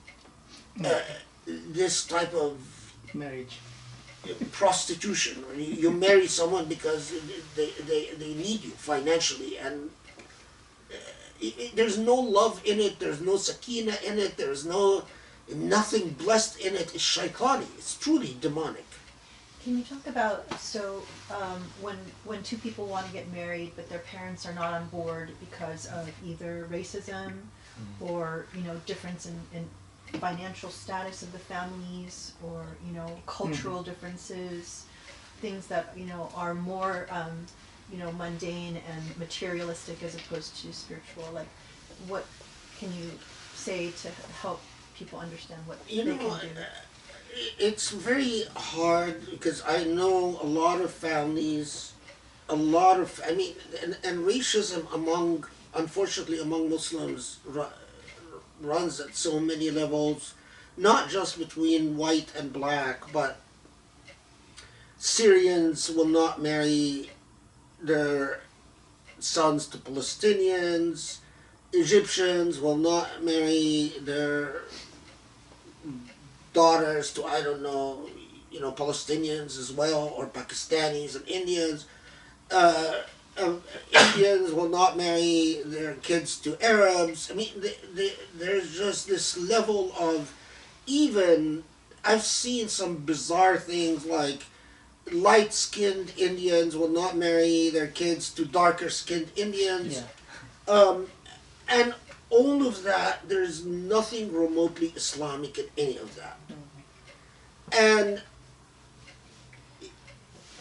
this type of marriage. Prostitution. You marry someone because they need you financially, and there's no love in it, there's no sakina in it, there's nothing blessed in it. It's shaitani, it's truly demonic. Can you talk about, when two people want to get married but their parents are not on board because of either racism or difference in financial status of the families, or cultural differences, things that are more mundane and materialistic as opposed to spiritual. Like, what can you say to help people understand what they can do? It's very hard because I know a lot of families, and racism unfortunately among Muslims runs at so many levels, not just between white and black, but Syrians will not marry their sons to Palestinians, Egyptians will not marry their daughters to, Palestinians as well, or Pakistanis and Indians. Indians will not marry their kids to Arabs. I mean, there's just this level of even. I've seen some bizarre things like light-skinned Indians will not marry their kids to darker-skinned Indians. Yeah. And all of that, there's nothing remotely Islamic in any of that. And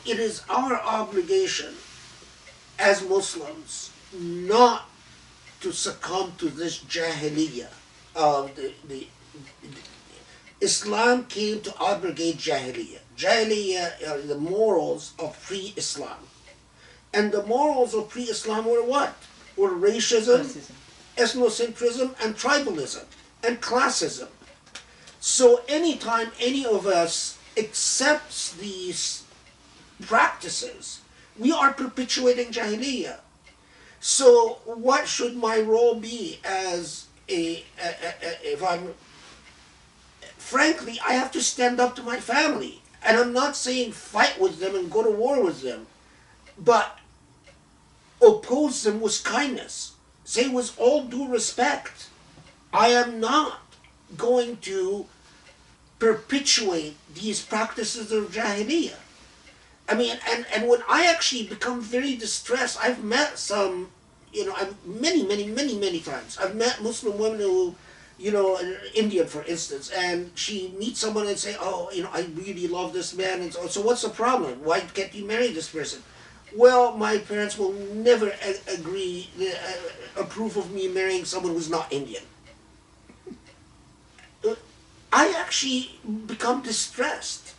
it is our obligation as Muslims not to succumb to this jahiliyyah of the Islam came to abrogate jahiliyyah. Jahiliyyah are the morals of pre-Islam. And the morals of pre-Islam were what? Were racism, ethnocentrism, and tribalism, and classism. So anytime any of us accepts these practices, we are perpetuating jahiliyyah. So what should my role be as if I'm, frankly, I have to stand up to my family. And I'm not saying fight with them and go to war with them, but oppose them with kindness. Say with all due respect, I am not going to perpetuate these practices of jahiliyyah. I mean, and when I actually become very distressed, I've met some, many times. I've met Muslim women who, Indian, for instance, and she meets someone and say, I really love this man, and so what's the problem? Why can't you marry this person? Well, my parents will never approve of me marrying someone who's not Indian. I actually become distressed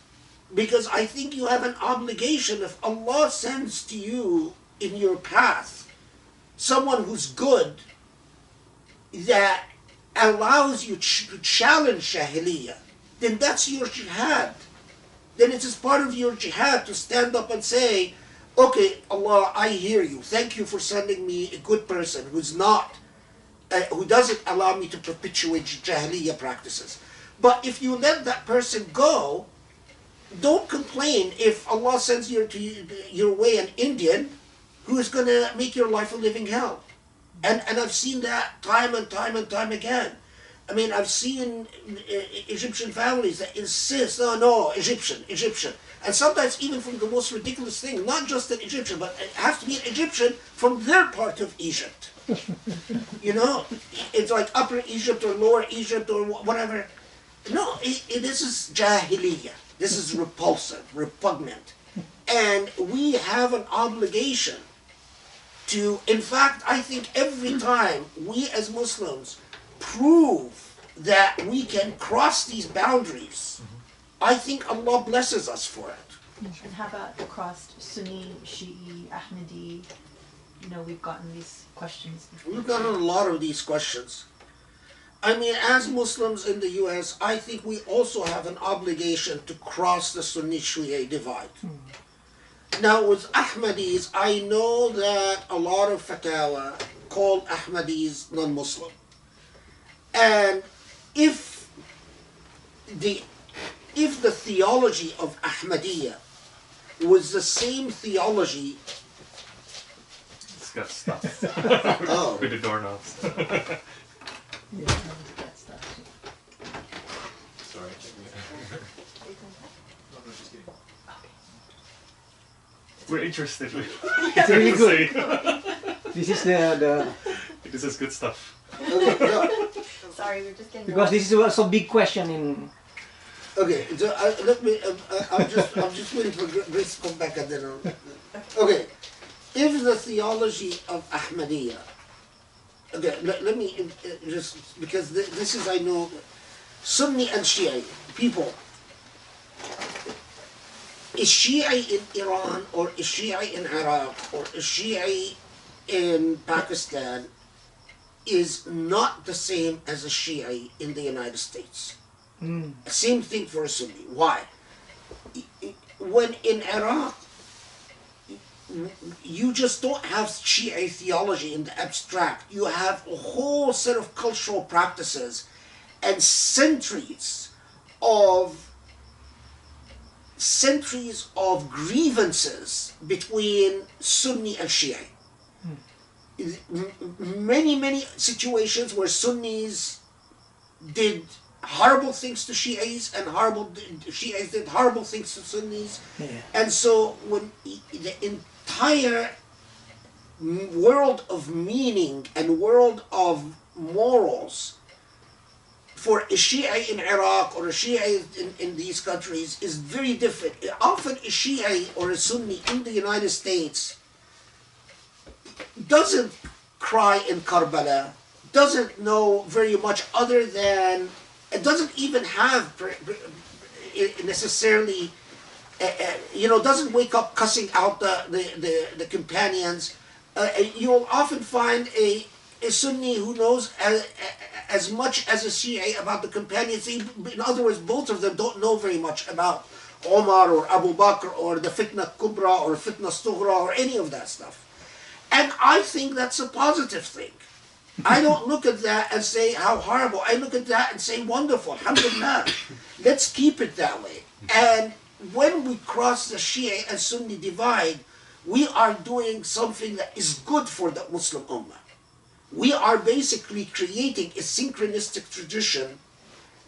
because I think you have an obligation. If Allah sends to you in your path someone who's good, that allows you to challenge jahiliyyah, then that's your jihad. Then it is part of your jihad to stand up and say, okay, Allah, I hear you. Thank you for sending me a good person who's not, who doesn't allow me to perpetuate jahiliyyah practices. But if you let that person go, don't complain if Allah sends your way an Indian who is going to make your life a living hell. And I've seen that time and time again. I mean, I've seen Egyptian families that insist, no, Egyptian. And sometimes even from the most ridiculous thing, not just an Egyptian, but it has to be an Egyptian from their part of Egypt. It's like Upper Egypt or Lower Egypt or whatever. No, this is jahiliyyah. This is repulsive, repugnant. And we have an obligation to, in fact, I think every time we as Muslims prove that we can cross these boundaries, I think Allah blesses us for it. And how about across Sunni, Shia, Ahmadi? We've gotten these questions before. We've gotten a lot of these questions. I mean, as Muslims in the US, I think we also have an obligation to cross the Sunni-Shia divide. Now, with Ahmadis, I know that a lot of fatwa call Ahmadis non-Muslim. And if the theology of Ahmadiyya was the same theology... It's got stuff. Oh. With the doorknobs. Sorry. We're interested. It's really good. This is the This is good stuff. Sorry, we're just getting because this is also a big question in. Okay, so let me. I'm just waiting for Grace to come back and then. Okay, if the theology of Ahmadiyya. Okay, let me just because this is, I know, Sunni and Shia people. Is Shia in Iran or is Shia in Iraq or is Shia in Pakistan is not the same as a Shia in the United States. Same thing for a Sunni. Why? When in Iraq, you just don't have Shia theology in the abstract. You have a whole set of cultural practices and centuries of centuries of grievances between Sunni and Shia. Many situations where Sunnis did horrible things to Shias and Shias did horrible things to Sunnis. Yeah. And so when the entire world of meaning and world of morals for a Shia in Iraq or a Shia in these countries is very different. Often a Shia or a Sunni in the United States doesn't cry in Karbala, doesn't know very much other than, it doesn't even have necessarily, doesn't wake up cussing out the companions. You'll often find a Sunni who knows as much as a Shia about the companions. In other words, both of them don't know very much about Omar or Abu Bakr or the Fitna Kubra or Fitna Stughra or any of that stuff. And I think that's a positive thing. I don't look at that and say how horrible. I look at that and say wonderful. Alhamdulillah. Let's keep it that way. And when we cross the Shia and Sunni divide, we are doing something that is good for the Muslim Ummah. We are basically creating a synchronistic tradition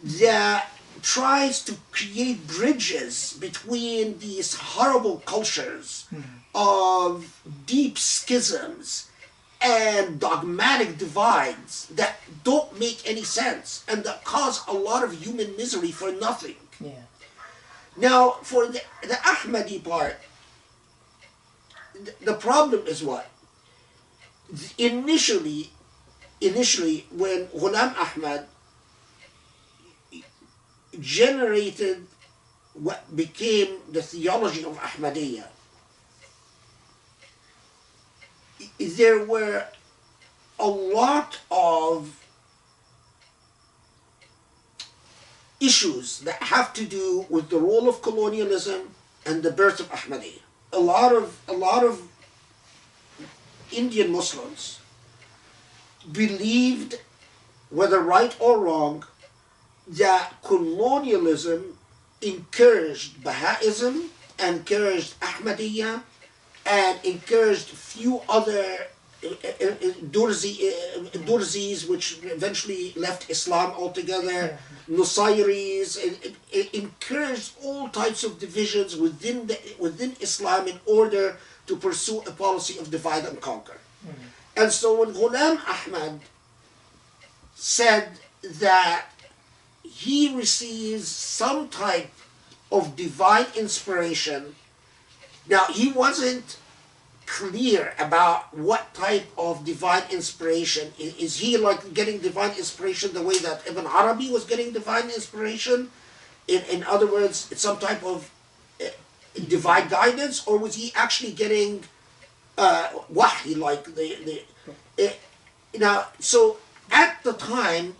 that tries to create bridges between these horrible cultures of deep schisms and dogmatic divides that don't make any sense and that cause a lot of human misery for nothing. Yeah. Now, for the Ahmadi part, the problem is what? Initially, when Ghulam Ahmad generated what became the theology of Ahmadiyya, there were a lot of issues that have to do with the role of colonialism and the birth of Ahmadiyya. A lot of Indian Muslims believed, whether right or wrong, that colonialism encouraged Baha'ism, encouraged Ahmadiyya, and encouraged few other Durzis, which eventually left Islam altogether, Nusayris. It encouraged all types of divisions within Islam in order to pursue a policy of divide and conquer. And so when Ghulam Ahmad said that he receives some type of divine inspiration, now he wasn't clear about what type of divine inspiration. Is he like getting divine inspiration the way that Ibn Arabi was getting divine inspiration? In other words, it's some type of divine guidance, or was he actually getting wahi, like now? So at the time,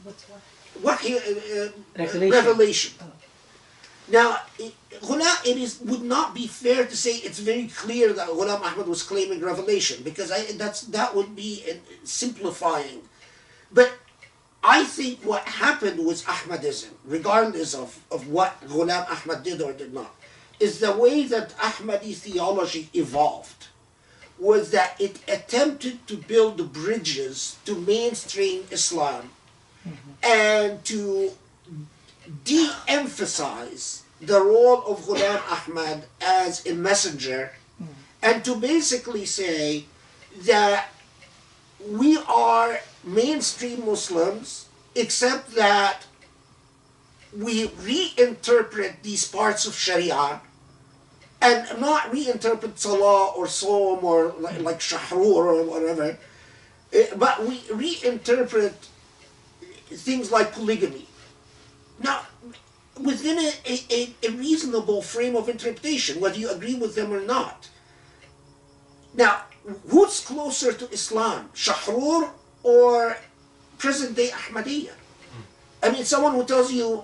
wahi, revelation. Now, it would not be fair to say it's very clear that Ghulam Ahmad was claiming revelation, because that would be simplifying. But I think what happened with Ahmadism, regardless of what Ghulam Ahmad did or did not, is the way that Ahmadi theology evolved was that it attempted to build bridges to mainstream Islam and to de-emphasize the role of Ghulam Ahmad as a messenger, and to basically say that we are mainstream Muslims, except that we reinterpret these parts of Sharia and not reinterpret Salah or Sawm or like Shahrur or whatever, but we reinterpret things like polygamy. Now, within a reasonable frame of interpretation, whether you agree with them or not. Now, who's closer to Islam, Shahrur or present-day Ahmadiyya? I mean, someone who tells you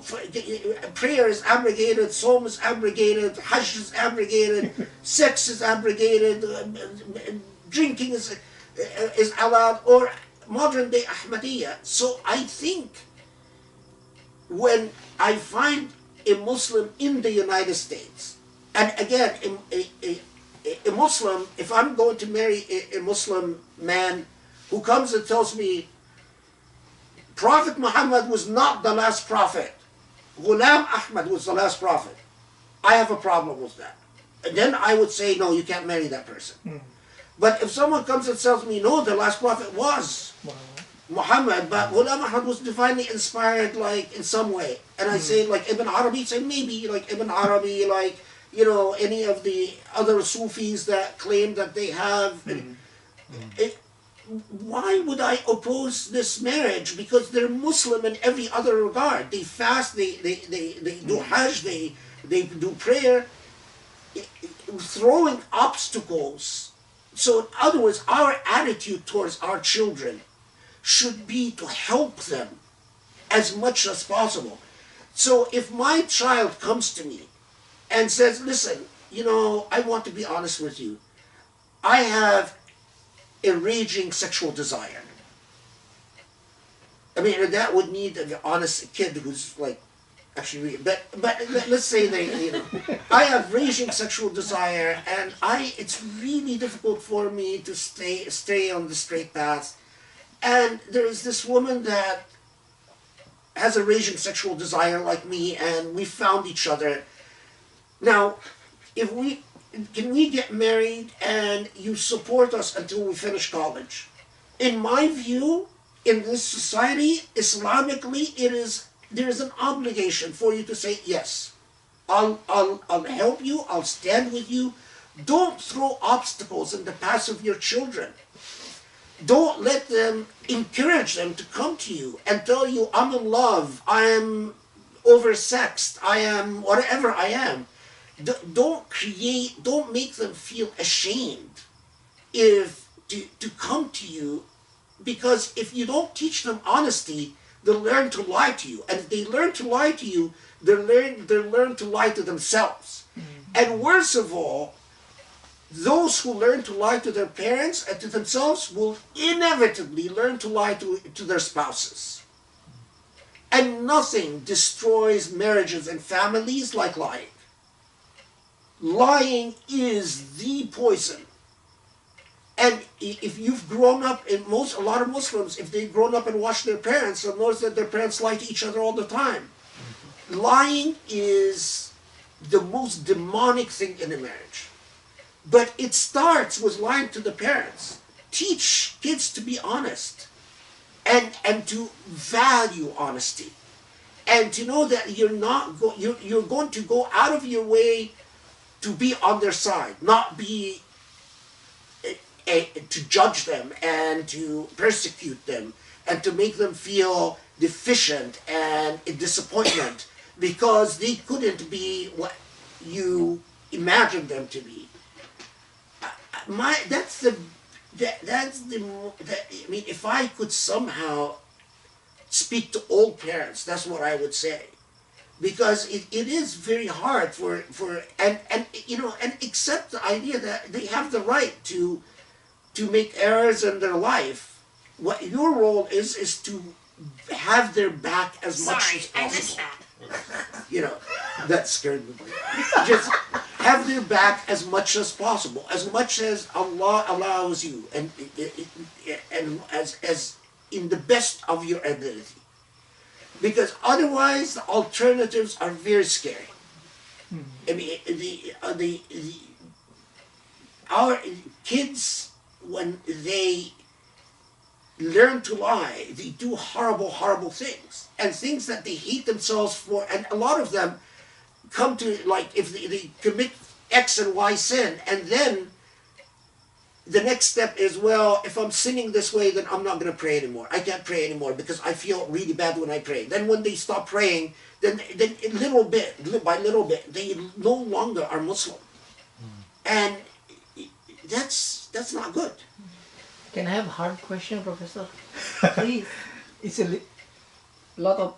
prayer is abrogated, Sawm is abrogated, Hajj is abrogated, sex is abrogated, drinking is allowed, or modern-day Ahmadiyya. So I think when I find a Muslim in the United States And again, a Muslim, if I'm going to marry a Muslim man who comes and tells me Prophet Muhammad was not the last prophet, Ghulam Ahmad was the last prophet, I have a problem with that. And then I would say, no, you can't marry that person. But if someone comes and tells me, no, the last prophet was Muhammad, but Ghulam Ahmad was divinely inspired, like, in some way. And I say, like, Ibn Arabi, say maybe, like, Ibn Arabi, like, you know, any of the other Sufis that claim that they have. Why would I oppose this marriage? Because they're Muslim in every other regard. They fast, they do Hajj, they do prayer. Throwing obstacles. So in other words, our attitude towards our children should be to help them as much as possible. So if my child comes to me and says, listen, you know, I want to be honest with you. I have a raging sexual desire. I mean, that would need an honest kid who's like, actually, but let's say they, you know, I have raging sexual desire, and it's really difficult for me to stay on the straight path. And there is this woman that has a raging sexual desire like me, and we found each other. Now, can we get married and you support us until we finish college? In my view, in this society, Islamically, there is an obligation for you to say, yes, I'll help you, I'll stand with you. Don't throw obstacles in the path of your children. Don't let them encourage them to come to you and tell you, I'm in love, I am oversexed, I am whatever I am. Don't make them feel ashamed to come to you, because if you don't teach them honesty, they'll learn to lie to you. And if they learn to lie to you, they'll learn to lie to themselves. And worst of all, those who learn to lie to their parents and to themselves will inevitably learn to lie to their spouses. And nothing destroys marriages and families like lying. Lying is the poison. And if you've grown up in a lot of Muslims, if they've grown up and watched their parents, they'll notice that their parents lie to each other all the time. Lying is the most demonic thing in a marriage. But it starts with lying to the parents. Teach kids to be honest and to value honesty. And to know that you're going to go out of your way to be on their side, not be to judge them and to persecute them and to make them feel deficient and a disappointment because they couldn't be what you imagined them to be. I mean, if I could somehow speak to old parents, that's what I would say. Because it is very hard and accept the idea that they have the right to make errors in their life. What your role is to have their back as much as possible. I missed that. You know, that scared me. Just have their back as much as possible, as much as Allah allows you, and as in the best of your ability. Because otherwise, the alternatives are very scary. I mean, our kids, when they learn to lie, they do horrible, horrible things. And things that they hate themselves for. And a lot of them come to, like, if they commit X and Y sin, and then the next step is, well, if I'm sinning this way, then I'm not going to pray anymore. I can't pray anymore because I feel really bad when I pray. Then when they stop praying, then little by little bit, they no longer are Muslim. And that's not good. Can I have a hard question, Professor? Please. It's a lot of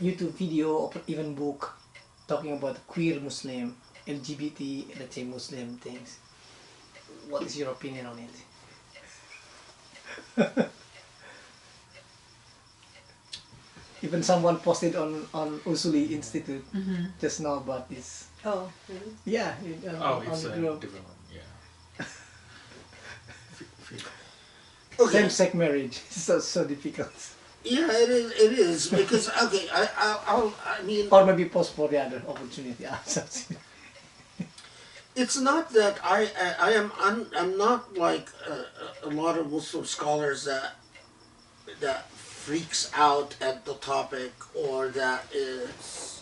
YouTube video or even book talking about queer Muslim, LGBT, let's say Muslim things. What is your opinion on it? Even someone posted on Usuli Institute just now about this. Oh, really? Yeah, It's on a the group. different one. Yeah. Okay. Same-sex marriage is so difficult. Yeah, it is because okay, I mean, Or maybe post for the other opportunity. it's not that I'm not like a lot of Muslim scholars that freaks out at the topic or that is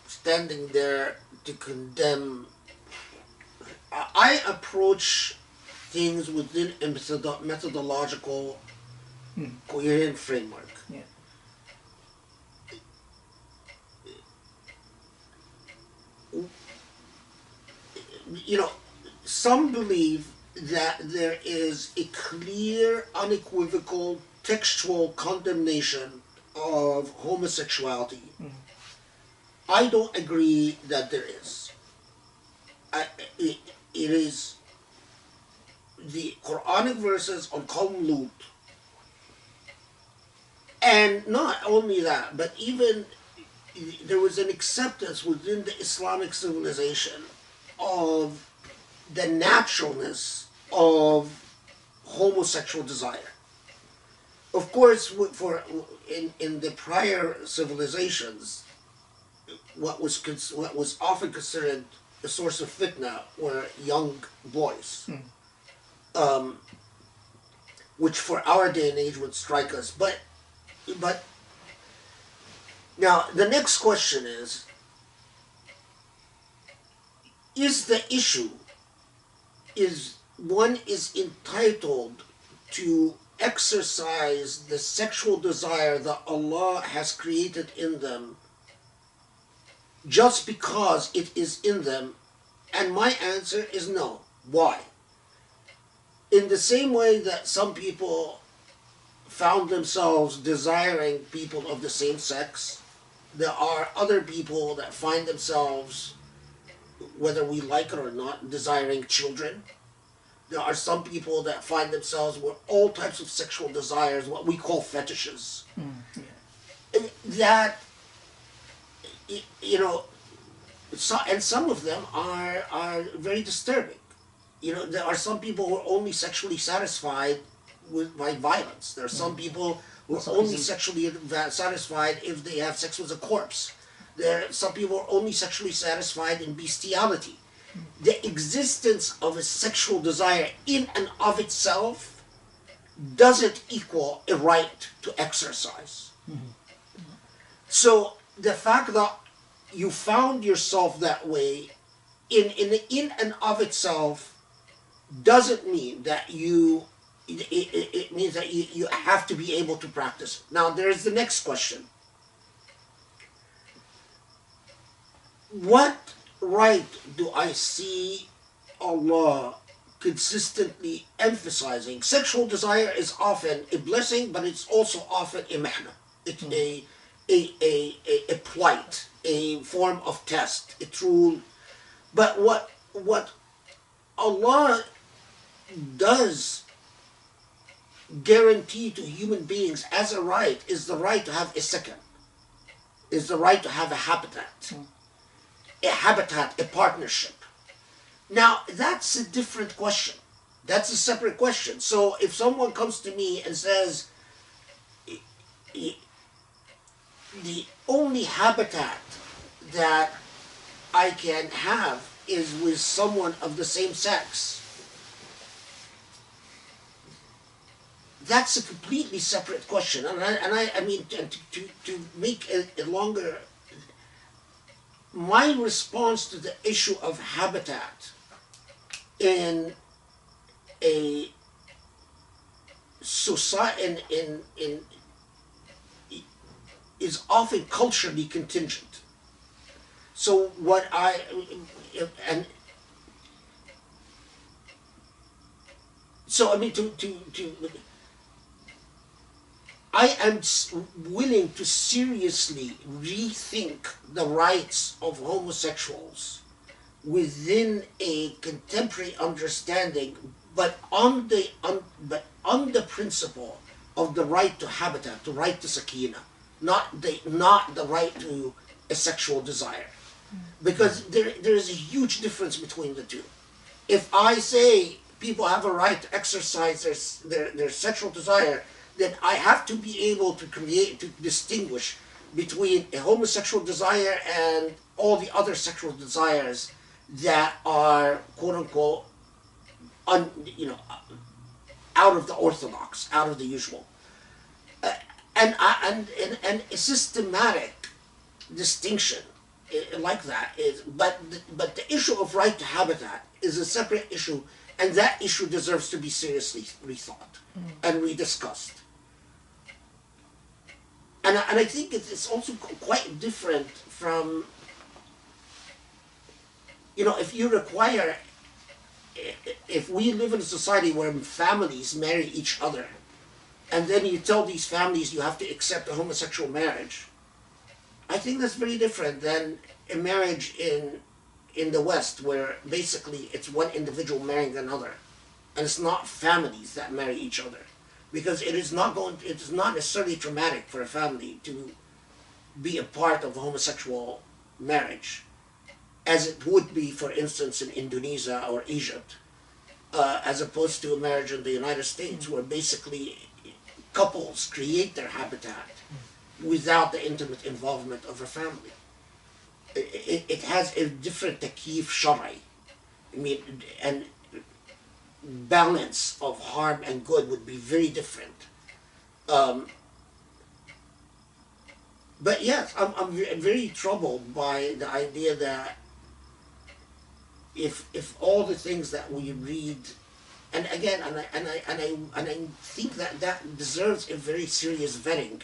standing there to condemn. I approach things within a methodological coherent framework. Yeah. You know, some believe that there is a clear, unequivocal, textual condemnation of homosexuality. I don't agree that there is. It is the Quranic verses on Qawm Lut. And not only that, but even there was an acceptance within the Islamic civilization of the naturalness of homosexual desire. Of course, in the prior civilizations, what was often considered a source of fitna were young boys, which for our day and age would strike us. But now the next question is the issue is one is entitled to exercise the sexual desire that Allah has created in them just because it is in them? And my answer is no. Why? In the same way that some people found themselves desiring people of the same sex, there are other people that find themselves, whether we like it or not, desiring children. There are some people that find themselves with all types of sexual desires, what we call fetishes. That, you know, and some of them are very disturbing. You know, there are some people who are only sexually satisfied by violence. There are some people who are only sexually satisfied if they have sex with a corpse. There are some people who are only sexually satisfied in bestiality. The existence of a sexual desire in and of itself doesn't equal a right to exercise. So the fact that you found yourself that way in and of itself doesn't mean that it means that you have to be able to practice. Now there's the next question. What right do I see Allah consistently emphasizing? Sexual desire is often a blessing, but it's also often a mahna. It's a plight, a form of test, a tool. But what Allah does guarantee to human beings as a right is the right to have a second, is the right to have a habitat, a partnership. Now, that's a different question. That's a separate question. So if someone comes to me and says, the only habitat that I can have is with someone of the same sex, that's a completely separate question. And I mean, to make it longer, my response to the issue of habitat in a society is often culturally contingent. So what I mean I am willing to seriously rethink the rights of homosexuals within a contemporary understanding, but on the principle of the right to habitat, the right to sakina, not the right to a sexual desire, because there is a huge difference between the two. If I say people have a right to exercise their sexual desire, then I have to be able to distinguish between a homosexual desire and all the other sexual desires that are quote unquote out of the orthodox, out of the usual, and a systematic distinction like that is, but the issue of right to habitat is a separate issue, and that issue deserves to be seriously rethought and rediscussed. And I think it's also quite different from, if you require, if we live in a society where families marry each other, and then you tell these families you have to accept a homosexual marriage, I think that's very different than a marriage in the West, where basically it's one individual marrying another, and it's not families that marry each other, because it is not necessarily traumatic for a family to be a part of a homosexual marriage, as it would be, for instance, in Indonesia or Egypt, as opposed to a marriage in the United States, where basically couples create their habitat without the intimate involvement of a family. It has a different takif shari. And balance of harm and good would be very different. But yes, I'm very troubled by the idea that if all the things that we read, and again, and I think that deserves a very serious vetting.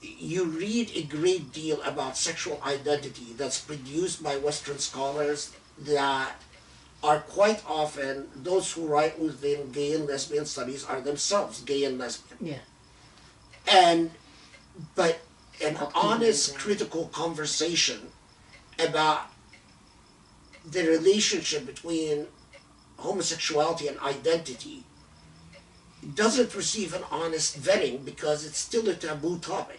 You read a great deal about sexual identity that's produced by Western scholars that are quite often, those who write within gay and lesbian studies are themselves gay and lesbian. Yeah. But an honest, critical conversation about the relationship between homosexuality and identity doesn't receive an honest vetting because it's still a taboo topic.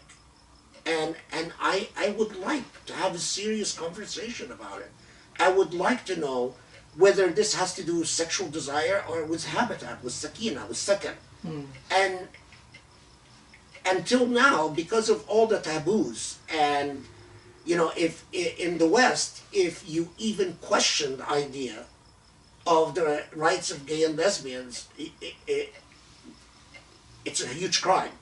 And I would like to have a serious conversation about it. I would like to know whether this has to do with sexual desire or with habitat, with sakina, with sakan. And until now, because of all the taboos, and if in the West, if you even question the idea of the rights of gay and lesbians, it's a huge crime.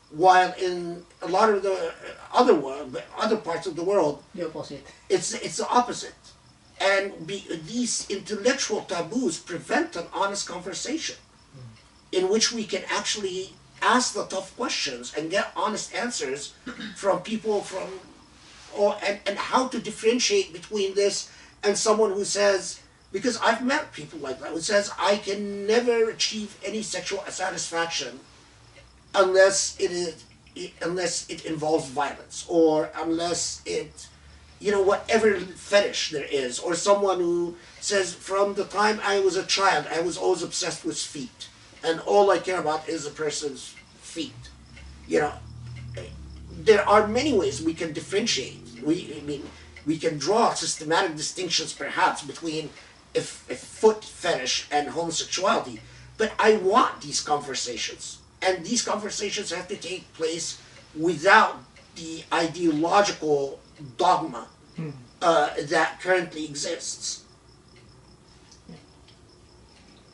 While in a lot of the other parts of the world, the opposite. It's the opposite. And these intellectual taboos prevent an honest conversation in which we can actually ask the tough questions and get honest answers from people and how to differentiate between this and someone who says, because I've met people like that, who says, I can never achieve any sexual satisfaction unless it involves violence, or unless it, whatever fetish there is, or someone who says, from the time I was a child, I was always obsessed with feet, and all I care about is a person's feet. There are many ways we can differentiate. We can draw systematic distinctions, perhaps, between a foot fetish and homosexuality, but I want these conversations. And these conversations have to take place without the ideological dogma that currently exists.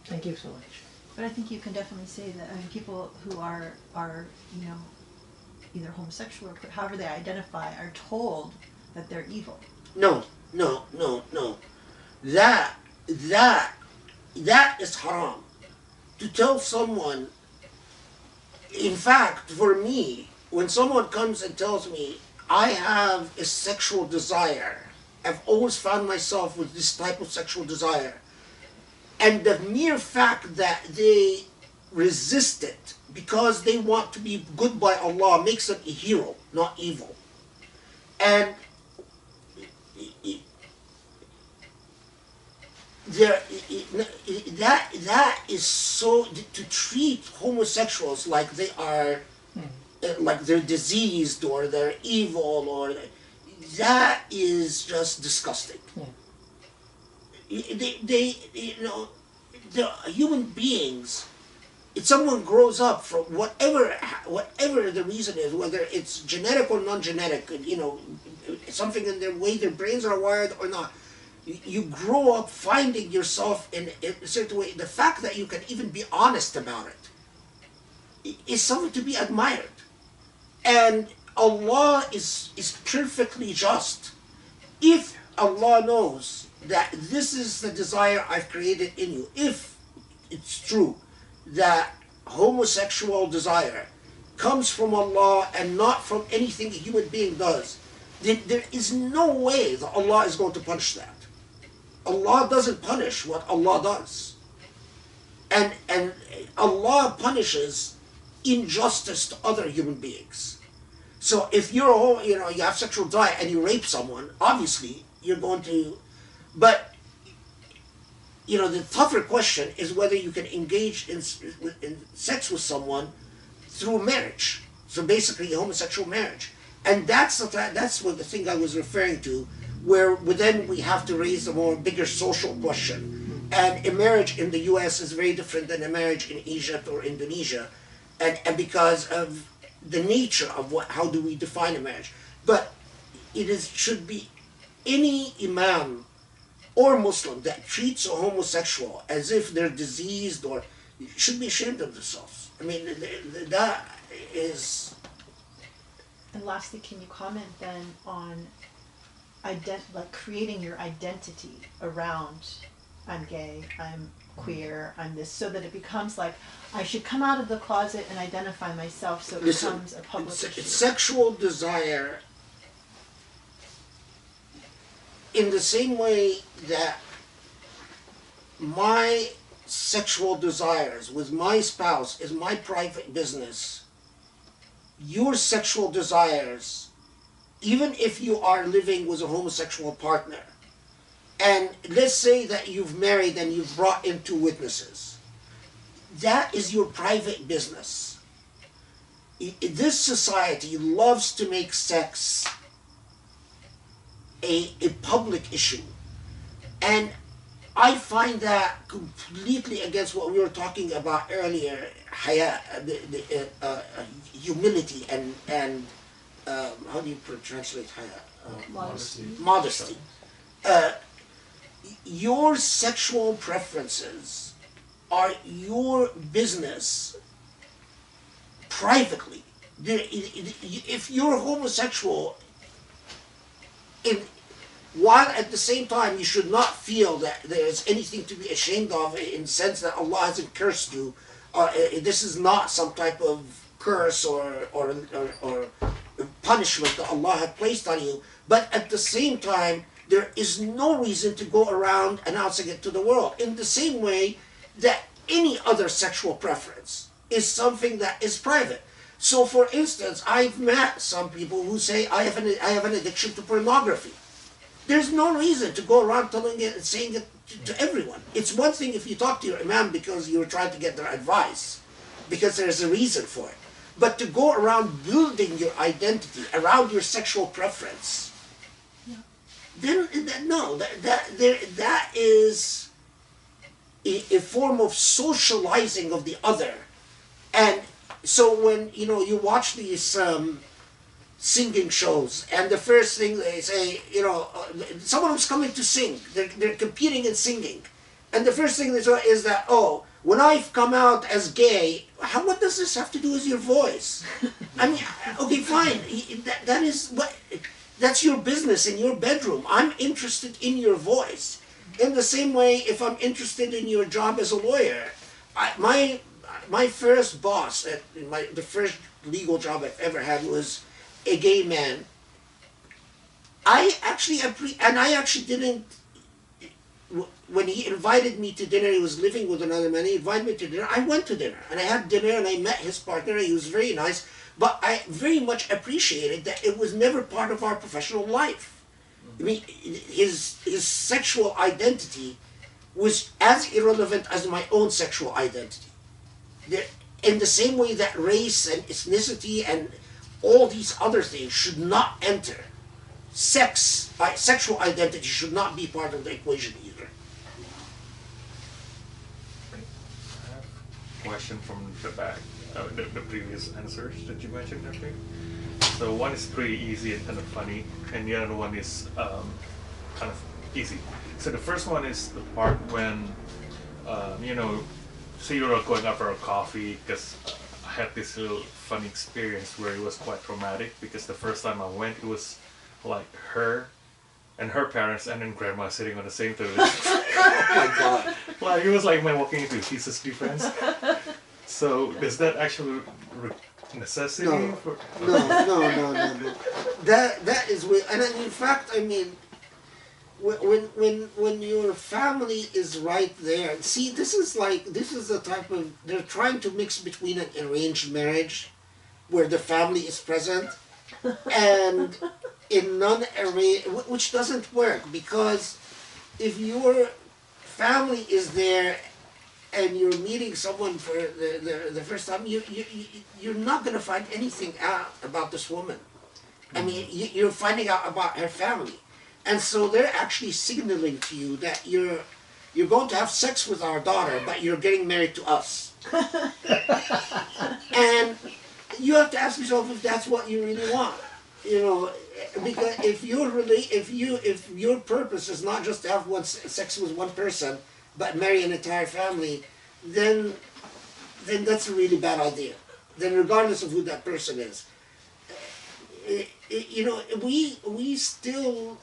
Thank you so much. But I think you can definitely say that people who are either homosexual or however they identify are told that they're evil. No. That is haram. To tell someone. In fact, for me, when someone comes and tells me, I have a sexual desire, I've always found myself with this type of sexual desire, and the mere fact that they resist it because they want to be good by Allah makes them a hero, not evil. And that is so, to treat homosexuals like they are like they're diseased or they're evil, or that is just disgusting. They the human beings. If someone grows up from whatever the reason is, whether it's genetic or non-genetic, something in their way their brains are wired or not, you grow up finding yourself in a certain way. The fact that you can even be honest about it is something to be admired. And Allah is perfectly just. If Allah knows that this is the desire I've created in you, if it's true that homosexual desire comes from Allah and not from anything a human being does, then there is no way that Allah is going to punish that. Allah doesn't punish what Allah does. And Allah punishes injustice to other human beings. So if you have sexual desire and you rape someone, obviously you're going to, but the tougher question is whether you can engage in sex with someone through marriage. So basically, a homosexual marriage, and that's what the thing I was referring to, where then we have to raise a more bigger social question. And a marriage in the U.S. is very different than a marriage in Egypt or Indonesia, and because of the nature of how do we define a marriage. But should be any imam or Muslim that treats a homosexual as if they're diseased or should be ashamed of themselves. I mean, that is. And lastly, can you comment then on creating your identity around I'm gay, I'm queer, I'm this, so that it becomes like I should come out of the closet and identify myself, so it becomes a public issue. Sexual desire, in the same way that my sexual desires with my spouse is my private business, your sexual desires, even if you are living with a homosexual partner, and let's say that you've married and you've brought in 2 witnesses, that is your private business. This society loves to make sex a public issue, and I find that completely against what we were talking about earlier, haya, humility, and how do you translate haya? Modesty. Your sexual preferences are your business privately. If you're homosexual, while at the same time you should not feel that there's anything to be ashamed of in the sense that Allah hasn't cursed you, this is not some type of curse or punishment that Allah had placed on you, but at the same time there is no reason to go around announcing it to the world, in the same way that any other sexual preference is something that is private. So for instance, I've met some people who say I have an addiction to pornography. There's no reason to go around telling it and saying it to everyone. It's one thing if you talk to your imam because you're trying to get their advice, because there's a reason for it. But to go around building your identity around your sexual preference, then no, that is a form of socializing of the other. And so when you watch these singing shows, and the first thing they say, someone who's coming to sing, they're competing in singing, and the first thing they say is that, oh, when I've come out as gay, what does this have to do with your voice? I mean, okay, fine, that's your business in your bedroom. I'm interested in your voice. In the same way, if I'm interested in your job as a lawyer, my first boss, the first legal job I've ever had was a gay man. I actually didn't. When he invited me to dinner, he was living with another man. He invited me to dinner. I went to dinner, and I had dinner, and I met his partner. He was very nice, but I very much appreciated that it was never part of our professional life. I mean, his sexual identity was as irrelevant as my own sexual identity. in the same way that race and ethnicity and all these other things should not enter. Sexual identity should not be part of the equation either. I have a question from the back, the previous answers that you mentioned, I think. So one is pretty easy and kind of funny, and the other one is kind of easy. So the first one is the part when, say you were going out for a coffee, because I had this little funny experience where it was quite traumatic, because the first time I went, it was like her and her parents and then grandma sitting on the same table. Oh my God. Like, it was like my walking into Jesus defense. So is that actually necessity? No. For... No. That is weird. And in fact, I mean, when your family is right there, see, this is the type of, they're trying to mix between an arranged marriage where the family is present and in non-arranged, which doesn't work, because if your family is there and you're meeting someone for the first time, you're not going to find anything out about this woman. I mean, you're finding out about her family. And so they're actually signaling to you that you're going to have sex with our daughter, but you're getting married to us. And you have to ask yourself if that's what you really want. Because if your purpose is not just to have sex with one person, but marry an entire family, then that's a really bad idea. Then regardless of who that person is, we still.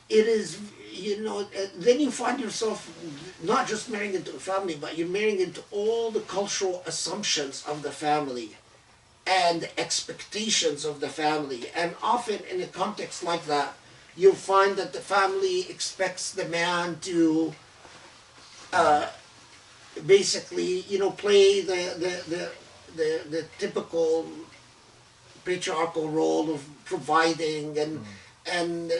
It is, then you find yourself not just marrying into a family, but you're marrying into all the cultural assumptions of the family and the expectations of the family. And often in a context like that, you'll find that the family expects the man to basically, play the typical patriarchal role of providing and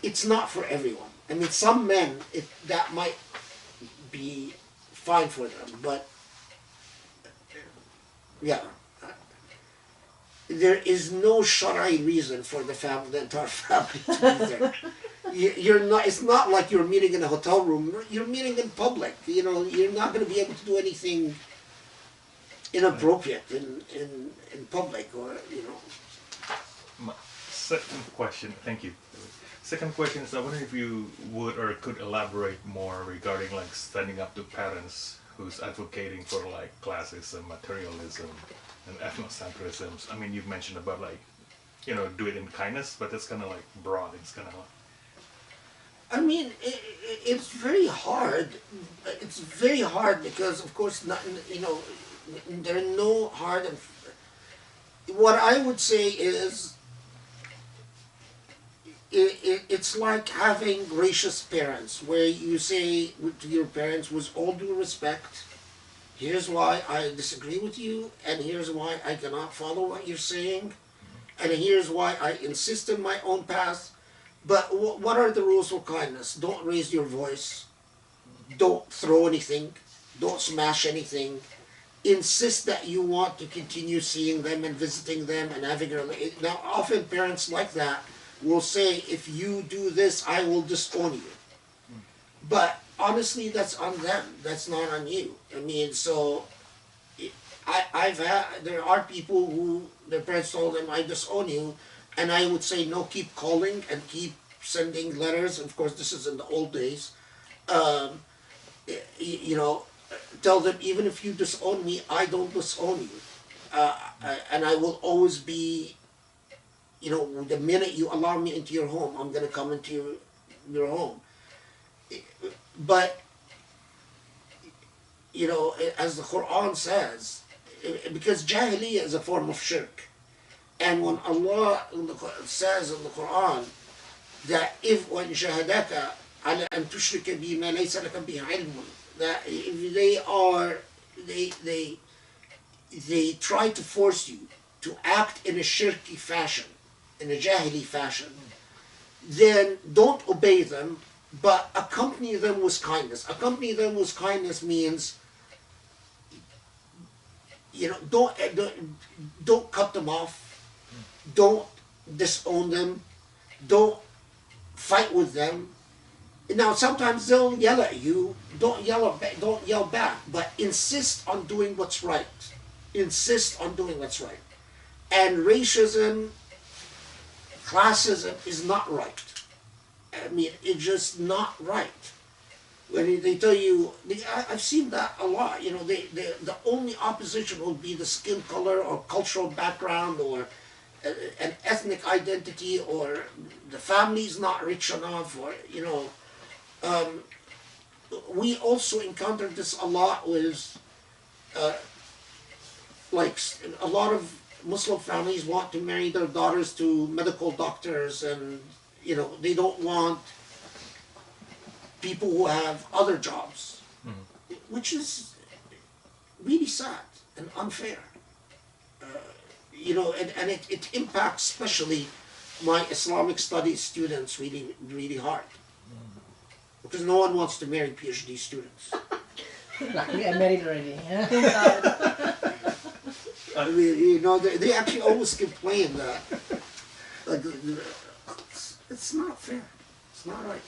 it's not for everyone. I mean, some men that might be fine for them, but yeah, there is no Shari reason for the entire family to be there. You're not. It's not like you're meeting in a hotel room. You're meeting in public. You're not going to be able to do anything inappropriate in public, or My second question. Thank you. Second question is, I wonder if you would or could elaborate more regarding like standing up to parents who's advocating for like classism, materialism, and ethnocentrism. I mean, you've mentioned about like, do it in kindness, but it's kind of like broad. It's kind of like. I mean, it's very hard. It's very hard because, of course, there are no hard and. What I would say is, it's like having gracious parents, where you say to your parents, with all due respect, here's why I disagree with you, and here's why I cannot follow what you're saying, and here's why I insist on my own path. But what are the rules for kindness? Don't raise your voice. Don't throw anything. Don't smash anything. Insist that you want to continue seeing them and visiting them and having a relationship. Now, often parents like that will say, if you do this, I will disown you. But honestly, that's on them. That's not on you. I mean, so there are people who their parents told them, I disown you. And I would say, no, keep calling and keep sending letters. Of course, this is in the old days. Tell them, even if you disown me, I don't disown you. And I will always be, the minute you allow me into your home, I'm going to come into your home. But, as the Quran says, because Jahiliyyah is a form of shirk. And when Allah says in the Quran that if وَإِنْ شَهَدَكَ عَلَى أَن تُشْرِكَ بِي مَا لَيْسَ لَكَ بِهِ عِلْمٌ, that if they try to force you to act in a shirky fashion, in a jahili fashion, then don't obey them, but accompany them with kindness. Accompany them with kindness means, you know, don't cut them off, don't disown them, don't fight with them. Now sometimes they'll yell at you, don't yell back, but insist on doing what's right. Insist on doing what's right. And racism, classism is not right. I mean, it's just not right. When they tell you, I've seen that a lot, you know, the only opposition will be the skin color or cultural background or an ethnic identity or the family's not rich enough or, you know. We also encountered this a lot with, like, a lot of Muslim families want to marry their daughters to medical doctors, and, you know, they don't want people who have other jobs, which is really sad and unfair. You know, and it impacts especially my Islamic studies students really, really hard. Because no one wants to marry PhD students. Luckily, I'm married already. I mean, you know, they actually always complain that, like, it's not fair. It's not right.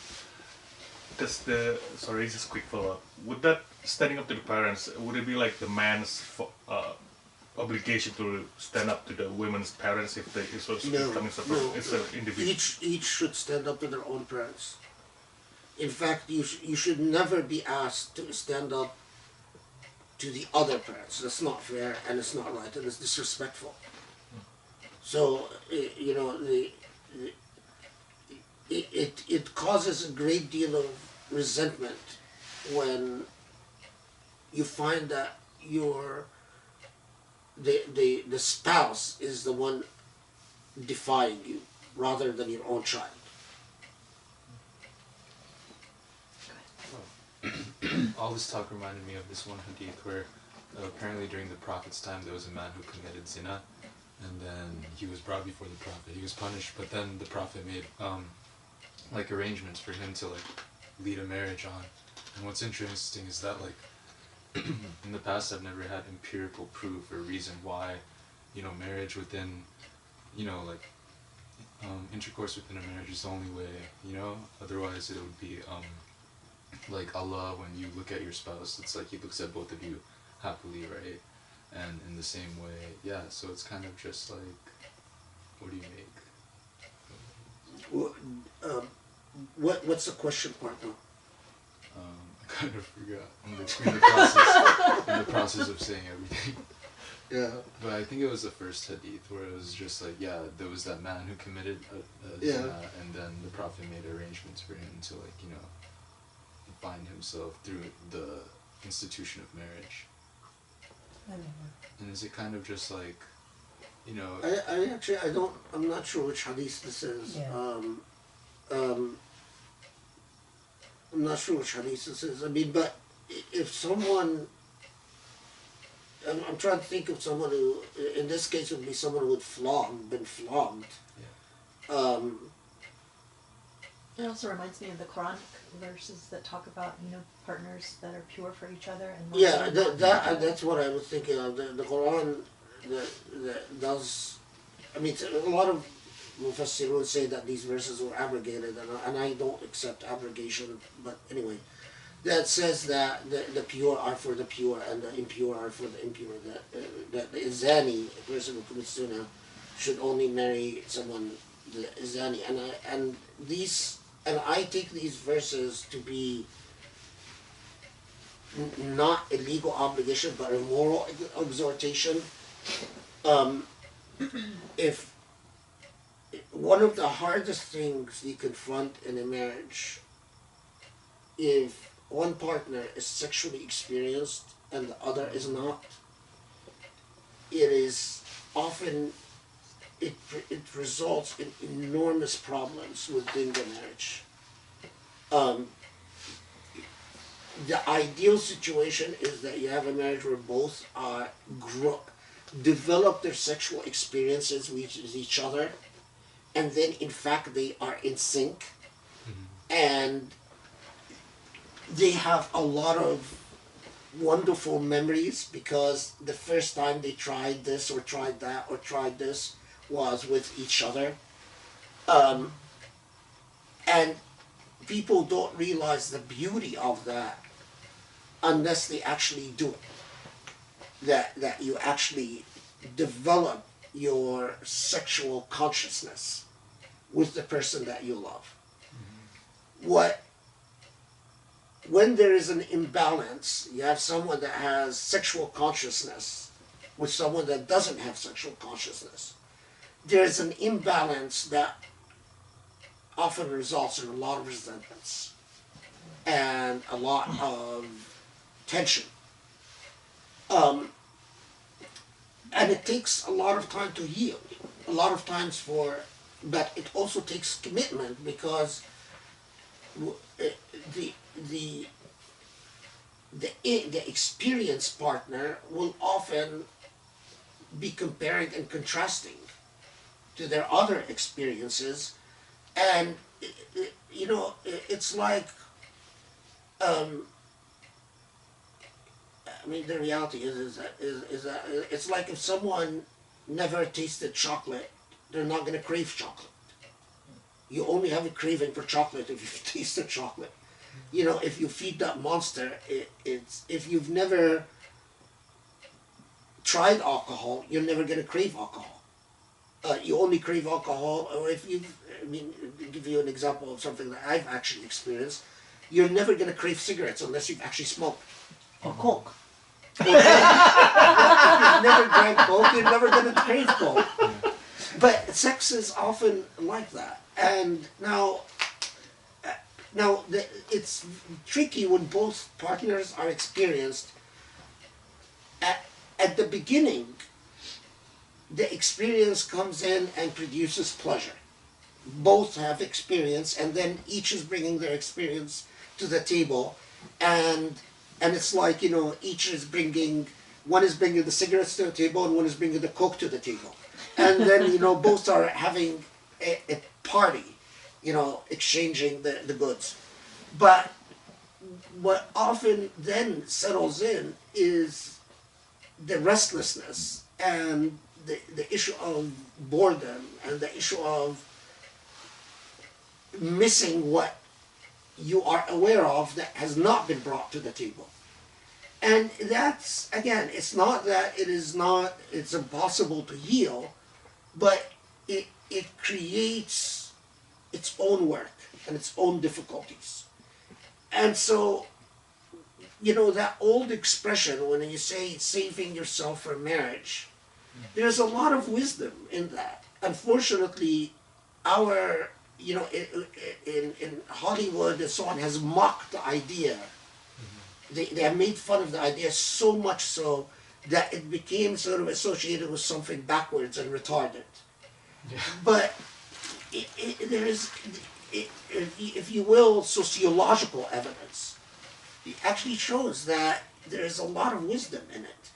Sorry, just a quick follow-up. Would that standing up to the parents, would it be like the man's obligation to stand up to the women's parents if they it's an individual? Each should stand up to their own parents. In fact, you should never be asked to stand up to the other parents. That's not fair, and it's not right, and it's disrespectful. So, you know, it causes a great deal of resentment when you find that the spouse is the one defying you rather than your own child. All this talk reminded me of this one hadith where apparently during the Prophet's time there was a man who committed zina, and then he was brought before the Prophet. He was punished, but then the Prophet made like arrangements for him to like lead a marriage on. And what's interesting is that like in the past I've never had empirical proof or reason why, you know, marriage within, you know, like intercourse within a marriage is the only way, you know. Otherwise it would be like Allah, when you look at your spouse, it's like He looks at both of you happily, right? And in the same way, yeah, so it's kind of just like, what do you make? Well, what's the question part now? I kind of forgot. I'm in the process of saying everything. Yeah. But I think it was the first hadith where it was just like, yeah, there was that man who committed a Yeah. zina, and then the Prophet made arrangements for him to, like, you know, find himself through the institution of marriage. And is it kind of just like, you know... I'm not sure which hadith this is. Yeah. I'm not sure which hadith this is. I mean, but if someone... I'm trying to think of someone who, in this case, would be someone who had been flogged. Yeah. It also reminds me of the Quranic verses that talk about, you know, partners that are pure for each other. And Yeah, that's what I was thinking of. The Quran that does... I mean, a lot of Mufassirun say that these verses were abrogated, and I don't accept abrogation, but anyway. That says that the pure are for the pure and the impure are for the impure. That the Zani, a person who commits zina, should only marry someone, the Zani. And I take these verses to be not a legal obligation, but a moral exhortation. If one of the hardest things you confront in a marriage, if one partner is sexually experienced and the other is not, it is often, it results in enormous problems within the marriage. The ideal situation is that you have a marriage where both are develop their sexual experiences with each other, and then in fact they are in sync, and they have a lot of wonderful memories because the first time they tried this or tried that or tried this was with each other. And people don't realize the beauty of that unless they actually do it. That you actually develop your sexual consciousness with the person that you love. When there is an imbalance, you have someone that has sexual consciousness with someone that doesn't have sexual consciousness. There's an imbalance that often results in a lot of resentments and a lot of tension. And it takes a lot of time to heal, a lot of times but it also takes commitment because the experienced partner will often be comparing and contrasting to their other experiences, and it's like the reality is that it's like if someone never tasted chocolate, they're not going to crave chocolate. You only have a craving for chocolate if you've tasted chocolate. If you feed that monster, if you've never tried alcohol, you're never going to crave alcohol. You only crave alcohol, or if to give you an example of something that I've actually experienced, you're never going to crave cigarettes unless you've actually smoked. Or Coke. If you've never drank Coke, you're never going to crave Coke. But sex is often like that. And now it's tricky when both partners are experienced. At the beginning, the experience comes in and produces pleasure. Both have experience, and then each is bringing their experience to the table, and it's like, each is one is bringing the cigarettes to the table, and one is bringing the Coke to the table. And then, both are having a party, exchanging the goods. But what often then settles in is the restlessness and the issue of boredom and the issue of missing what you are aware of that has not been brought to the table. And that's, again, it's not that it's impossible to heal, but it creates its own work and its own difficulties. And so, that old expression when you say saving yourself for marriage, there's a lot of wisdom in that. Unfortunately, our, in Hollywood and so on, has mocked the idea. They have made fun of the idea so much so that it became sort of associated with something backwards and retarded. Yeah. But there is, if you will, sociological evidence. It actually shows that there is a lot of wisdom in it.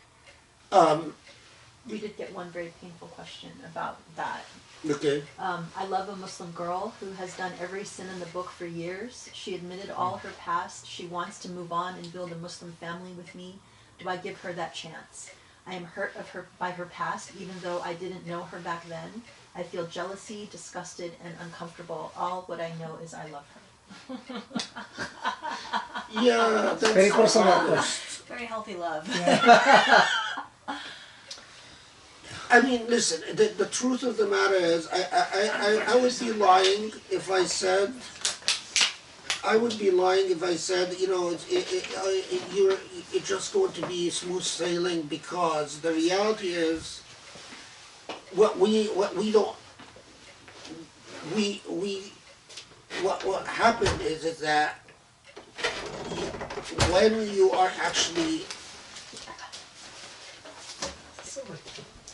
We did get one very painful question about that. Okay. I love a Muslim girl who has done every sin in the book for years. She admitted all her past. She wants to move on and build a Muslim family with me. Do I give her that chance? I am hurt by her past, even though I didn't know her back then. I feel jealousy, disgusted, and uncomfortable. All what I know is I love her. Yeah, that's very personal. Very healthy love. Yeah. I mean, listen, the truth of the matter is, I would be lying if I said, it's just going to be smooth sailing, because the reality is, what happened is that when you are actually,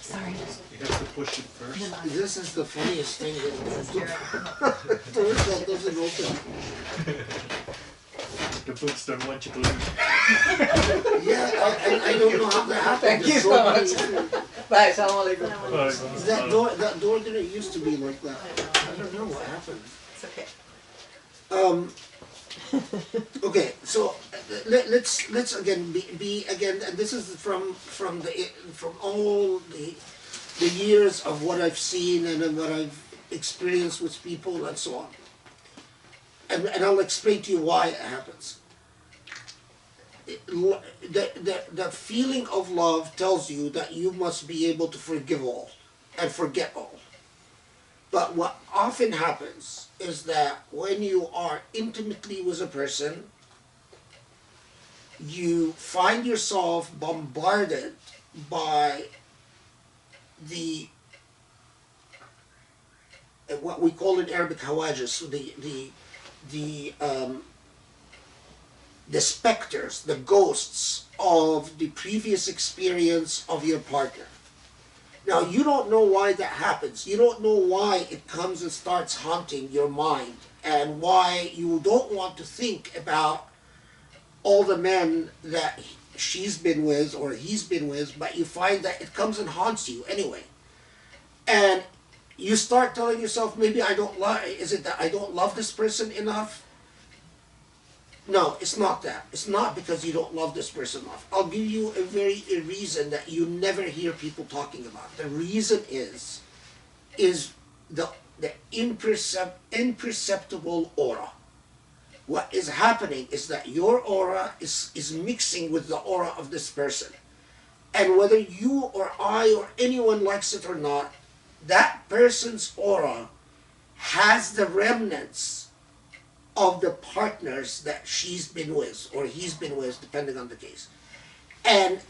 Sorry. You have to push it first. this is the funniest thing that doors that doesn't open. The books don't want you to leave. Yeah, I don't know how that happened. Thank you It's so much. funny. Bye, assalamualaikum. That door didn't used to be like that. I don't know what happened. It's okay. Okay, so let's again be again, and this is from all the years of what I've seen and then what I've experienced with people and so on, and I'll explain to you why it happens. The feeling of love tells you that you must be able to forgive all and forget all. But what often happens is that when you are intimately with a person, you find yourself bombarded by what we call in Arabic hawajis, the specters, the ghosts of the previous experience of your partner. Now, you don't know why that happens. You don't know why it comes and starts haunting your mind, and why you don't want to think about all the men that she's been with or he's been with, but you find that it comes and haunts you anyway. And you start telling yourself, maybe I don't love, is it that I don't love this person enough? No, it's not that. It's not because you don't love this person enough. I'll give you a reason that you never hear people talking about. The reason is the imperceptible aura. What is happening is that your aura is mixing with the aura of this person. And whether you or I or anyone likes it or not, that person's aura has the remnants of the partners that she's been with or he's been with, depending on the case. And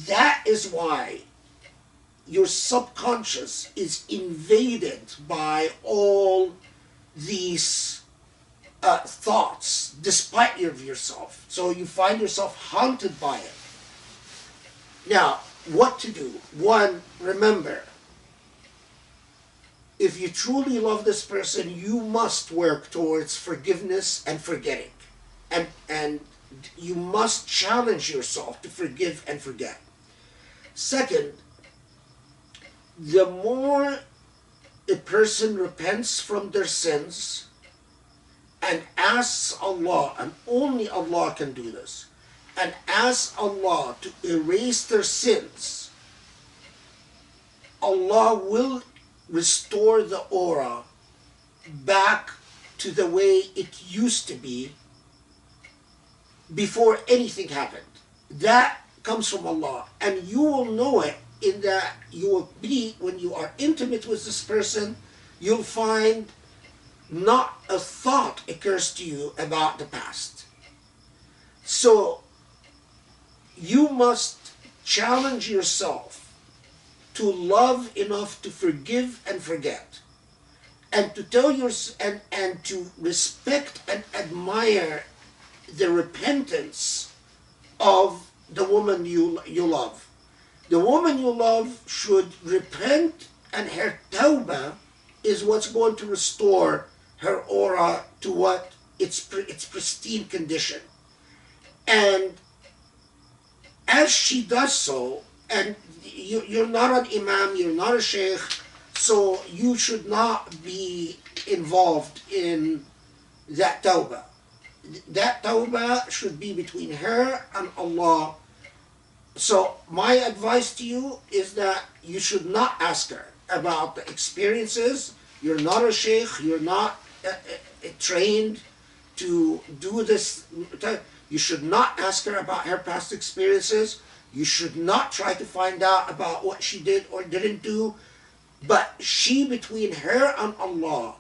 that is why your subconscious is invaded by all these thoughts, despite of yourself. So you find yourself haunted by it. Now, what to do? One, remember, if you truly love this person, you must work towards forgiveness and forgetting. And you must challenge yourself to forgive and forget. Second, the more a person repents from their sins and asks Allah, and only Allah can do this, and asks Allah to erase their sins, Allah will restore the aura back to the way it used to be before anything happened. That comes from Allah, and you will know it in that you will be, when you are intimate with this person, you'll find not a thought occurs to you about the past. So you must challenge yourself to love enough to forgive and forget, and to tell and to respect and admire the repentance of the woman you love. The woman you love should repent, and her tawbah is what's going to restore her aura to what its pristine condition. And as she does so, and you're not an imam, you're not a shaykh, so you should not be involved in that tawbah. That tawbah should be between her and Allah. So my advice to you is that you should not ask her about the experiences. You're not a shaykh, you're not trained to do this. You should not ask her about her past experiences. You should not try to find out about what she did or didn't do. But she, between her and Allah,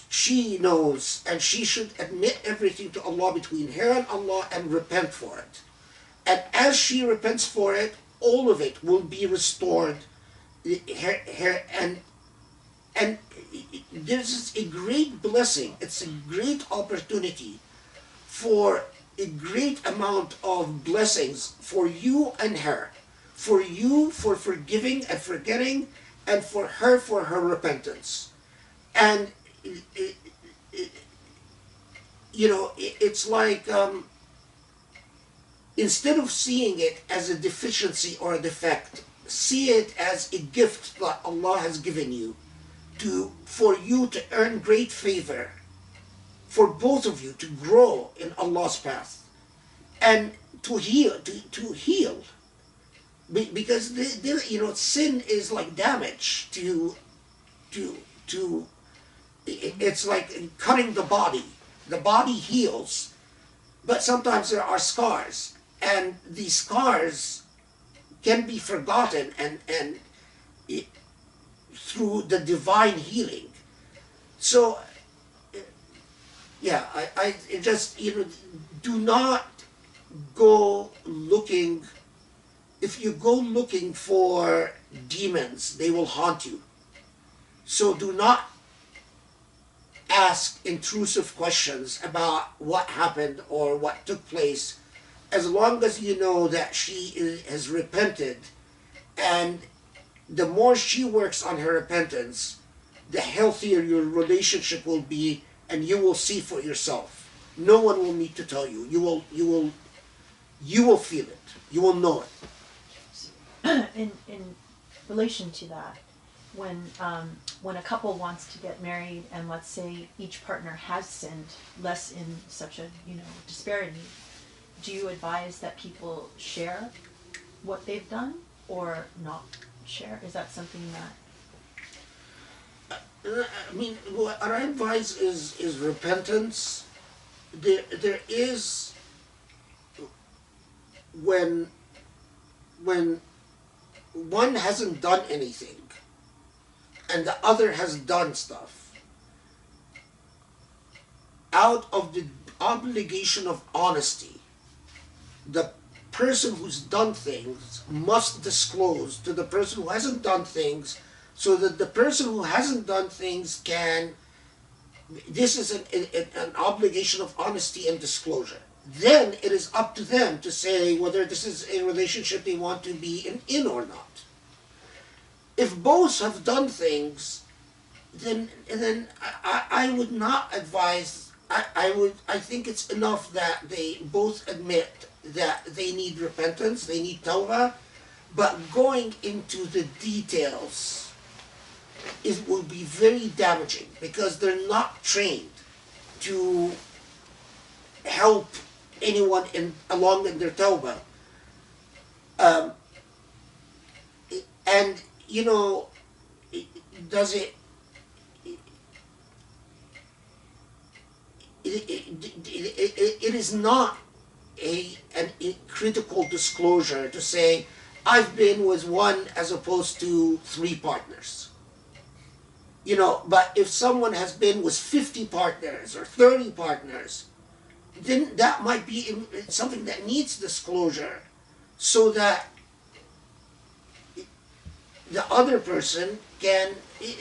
she knows, and she should admit everything to Allah between her and Allah and repent for it. And as she repents for it, all of it will be restored. And this is a great blessing. It's a great opportunity for a great amount of blessings for you and her. For you for forgiving and forgetting, and for her repentance. And it's like instead of seeing it as a deficiency or a defect, see it as a gift that Allah has given you for you to earn great favor, for both of you to grow in Allah's path and to heal, because sin is like damage to it's like cutting the body. The body heals, but sometimes there are scars, and these scars can be forgotten and through the divine healing. So yeah, I just, do not go looking. If you go looking for demons, they will haunt you. So do not ask intrusive questions about what happened or what took place, as long as you know that she has repented, and the more she works on her repentance, the healthier your relationship will be, and you will see for yourself. No one will need to tell you. You will feel it. You will know it. In relation to that, when a couple wants to get married, and let's say each partner has sinned, less in such a disparity, do you advise that people share what they've done or not share? Is that something that I mean, what I advise is repentance. There is, when one hasn't done anything and the other has done stuff, out of the obligation of honesty, the person who's done things must disclose to the person who hasn't done things, so that the person who hasn't done things can, this is an obligation of honesty and disclosure. Then it is up to them to say whether this is a relationship they want to be in or not. If both have done things, then I would not advise. I think it's enough that they both admit that they need repentance, they need tawbah, but going into the details, it will be very damaging, because they're not trained to help anyone along in their tawbah. And does it is not a critical disclosure to say I've been with one as opposed to 3 partners. But if someone has been with 50 partners or 30 partners, then that might be something that needs disclosure, so that the other person can,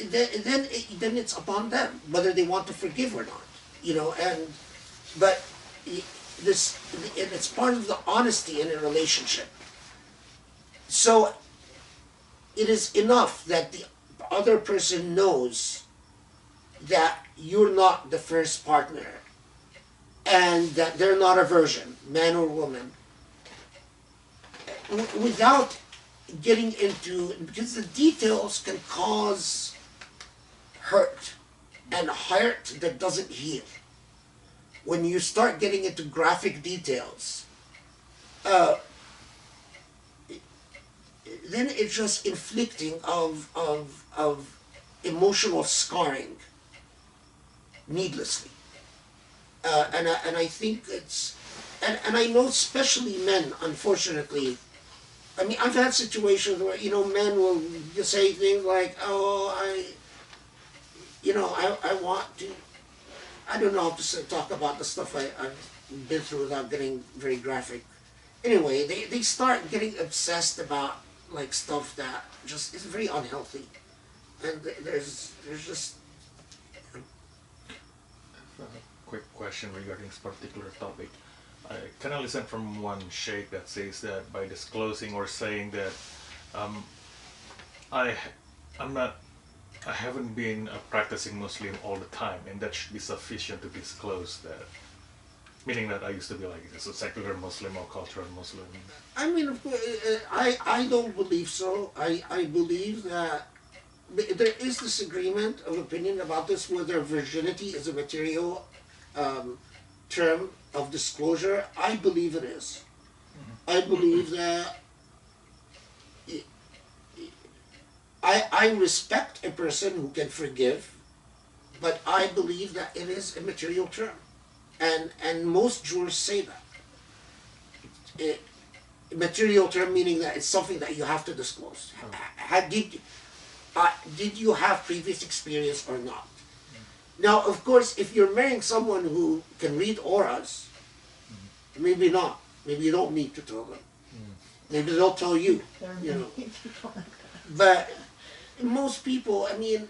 then it's upon them whether they want to forgive or not. But it's part of the honesty in a relationship. So it is enough that the other person knows that you're not the first partner, and that they're not a virgin, man or woman, without getting into, because the details can cause hurt, and hurt that doesn't heal. When you start getting into graphic details, then it's just inflicting of emotional scarring needlessly. And I think it's, and I know especially men, unfortunately. I mean, I've had situations where, men will just say things like, oh, I want to, I don't know how to talk about the stuff I've been through without getting very graphic. Anyway, they start getting obsessed about like stuff that just is very unhealthy. And there's just... Quick question regarding this particular topic. I kind of listened from one shaykh that says that by disclosing or saying that I haven't been a practicing Muslim all the time, and that should be sufficient to disclose that. Meaning that I used to be like just a secular Muslim or cultural Muslim. I mean, of course, I don't believe so. I believe that there is disagreement of opinion about this, whether virginity is a material term of disclosure. I believe it is. I believe that I respect a person who can forgive, but I believe that it is a material term. And most jurists say that. Material term meaning that it's something that you have to disclose. Did you have previous experience or not? Now, of course, if you're marrying someone who can read auras, maybe not. Maybe you don't need to tell them. Maybe they'll tell you. You know. But most people, I mean,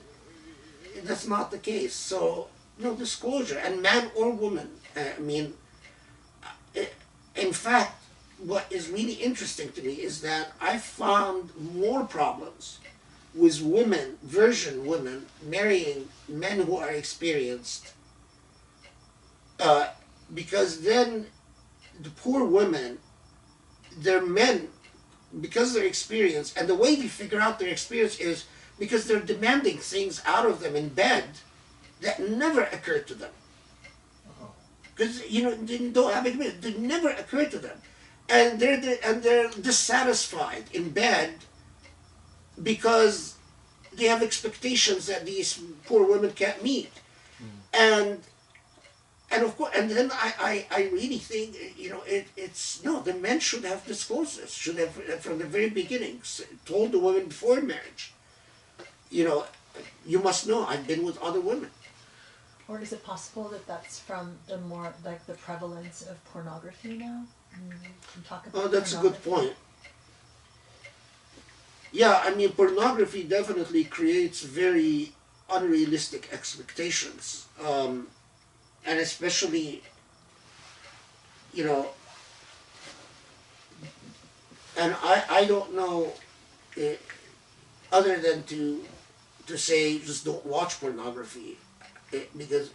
that's not the case. So, no disclosure. And man or woman, I mean, in fact, what is really interesting to me is that I found more problems with women, virgin women, marrying men who are experienced, because then the poor women, their men, because they're experienced, and the way they figure out their experience is because they're demanding things out of them in bed that never occurred to them. Because, you know, they don't have it, they never occurred to them. And they're dissatisfied in bed because they have expectations that these poor women can't meet. And of course, and then I really think, you know, it's no, the men should have disclosed this, should have from the very beginning told the women before marriage, you know, you must know I've been with other women. Or is it possible that that's from the more, like, the prevalence of pornography now? Can talk about That's a good point. Yeah, I mean, pornography definitely creates very unrealistic expectations. And especially, you know, and I don't know, other than to say just don't watch pornography, because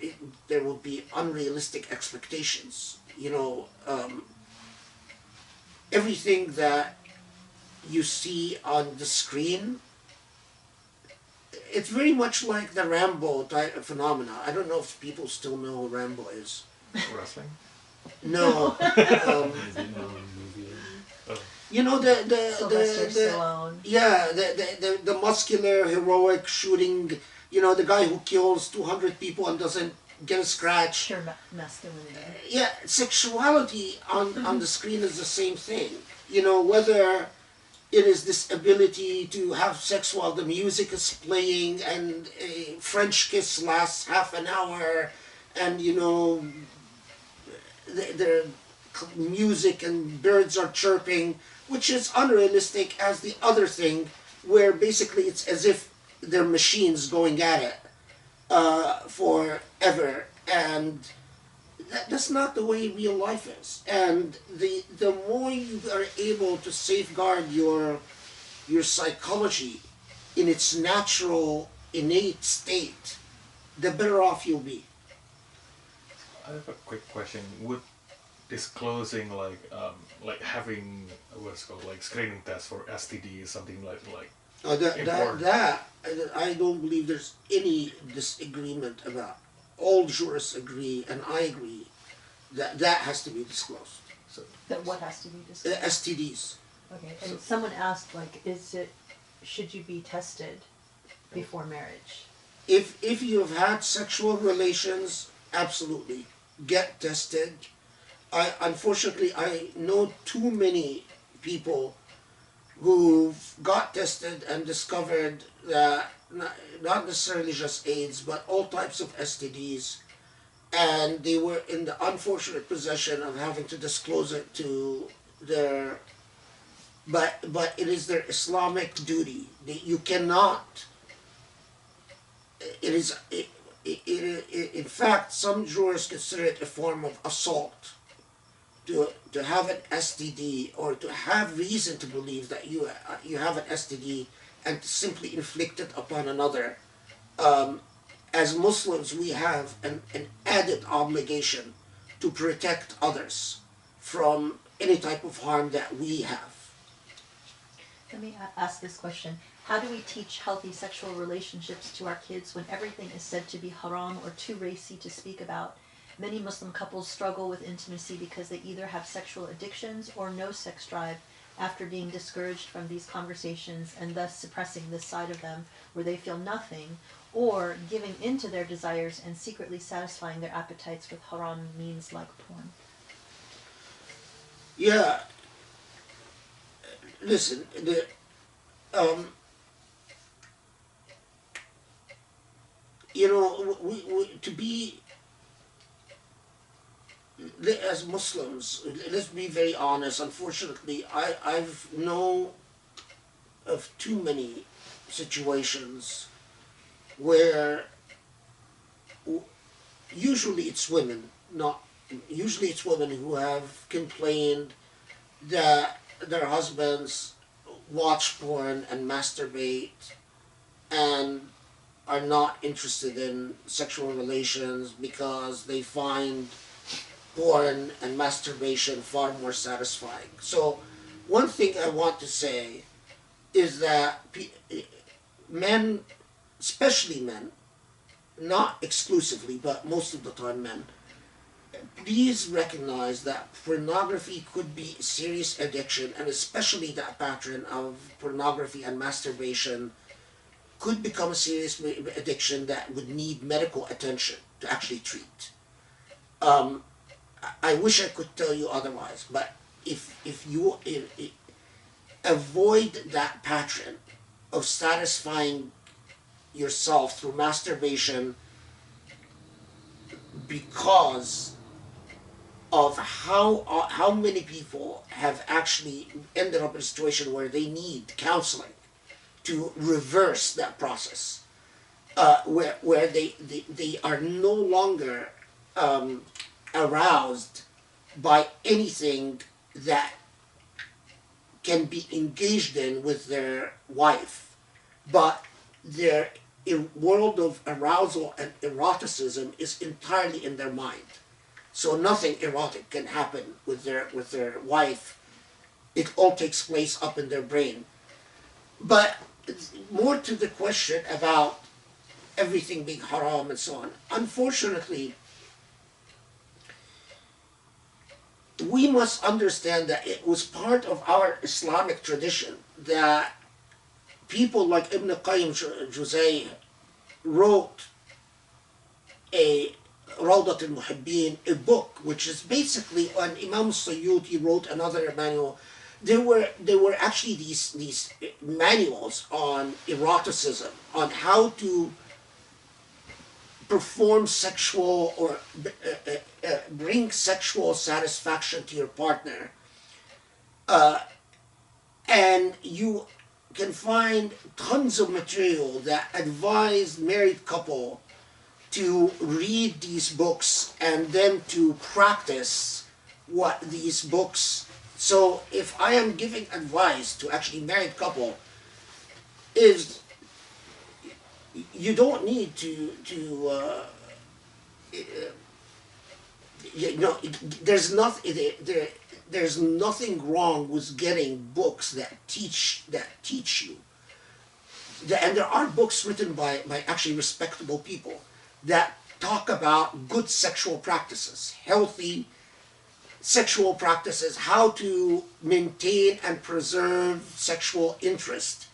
there will be unrealistic expectations. You know, everything that you see on the screen, it's very much like the Rambo type of phenomena. I don't know if people still know who Rambo is. Wrestling? No. You know the muscular heroic shooting. You know, the guy who kills 200 people and doesn't get a scratch. Pure masculinity. Yeah, sexuality on the screen is the same thing. You know, whether it is this ability to have sex while the music is playing and a French kiss lasts half an hour, and you know, the music and birds are chirping, which is unrealistic as the other thing, where basically it's as if they're machines going at it forever, and that's not the way real life is. And the more you are able to safeguard your psychology in its natural, innate state, the better off you'll be. I have a quick question. Would disclosing like having what's it called, like screening tests for STD something like that I don't believe there's any disagreement about. All jurists agree, and I agree, that has to be disclosed. So, That what has to be disclosed? STDs. Okay, and someone asked, like, should you be tested before marriage? If you have had sexual relations, absolutely, get tested. Unfortunately, I know too many people who've got tested and discovered that not necessarily just AIDS, but all types of STDs, and they were in the unfortunate possession of having to disclose it to their, but it is their Islamic duty. You cannot, in fact, some jurists consider it a form of assault to have an STD, or to have reason to believe that you have an STD and to simply inflict it upon another. As Muslims, we have an added obligation to protect others from any type of harm that we have. Let me ask this question. How do we teach healthy sexual relationships to our kids when everything is said to be haram or too racy to speak about? Many Muslim couples struggle with intimacy because they either have sexual addictions or no sex drive after being discouraged from these conversations and thus suppressing this side of them where they feel nothing, or giving into their desires and secretly satisfying their appetites with haram means like porn. Yeah. Listen, you know, we to be, as Muslims, let's be very honest. Unfortunately, I've known of too many situations where usually it's women who have complained that their husbands watch porn and masturbate and are not interested in sexual relations because they find porn and masturbation far more satisfying. So one thing I want to say is that men, especially men, not exclusively, but most of the time men, please recognize that pornography could be a serious addiction, and especially that pattern of pornography and masturbation could become a serious addiction that would need medical attention to actually treat. I wish I could tell you otherwise, but if you avoid that pattern of satisfying yourself through masturbation because of how many people have actually ended up in a situation where they need counseling to reverse that process, where they are no longer aroused by anything that can be engaged in with their wife, but their world of arousal and eroticism is entirely in their mind. So nothing erotic can happen with their wife. It all takes place up in their brain. But more to the question about everything being haram and so on. Unfortunately, we must understand that it was part of our Islamic tradition that people like Ibn Qayyim Juzay wrote a Rawdat al-Muhibbin, a book which is basically, and Imam Suyuti wrote another manual. There were actually these manuals on eroticism, on how to perform sexual or bring sexual satisfaction to your partner, and you can find tons of material that advise married couple to read these books and then to practice what these books. So if I am giving advice to actually married couple, is you don't need to you know, there's nothing wrong with getting books that teach you. And there are books written by actually respectable people that talk about good sexual practices, healthy sexual practices, how to maintain and preserve sexual interest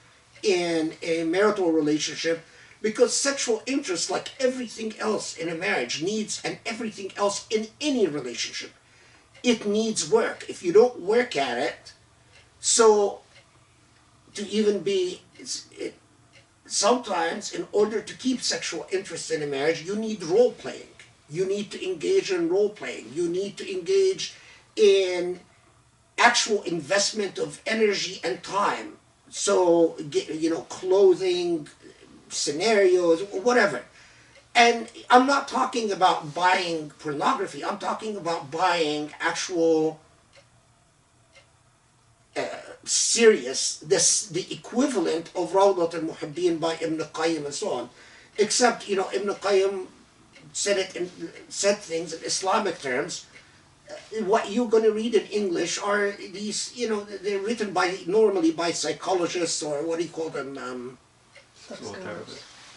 in a marital relationship, because sexual interest, like everything else in a marriage, needs, and everything else in any relationship, it needs work. If you don't work at it, so to even be, sometimes in order to keep sexual interest in a marriage, you need role playing. You need to engage in role playing. You need to engage in actual investment of energy and time. So, you know, clothing, scenarios, whatever. And I'm not talking about buying pornography. I'm talking about buying actual serious, the equivalent of Rawdat al-Muhibbin by Ibn Qayyim and so on. Except, you know, Ibn Qayyim said things in Islamic terms, what you're going to read in English are these, you know, they're written normally by psychologists, or what do you call them?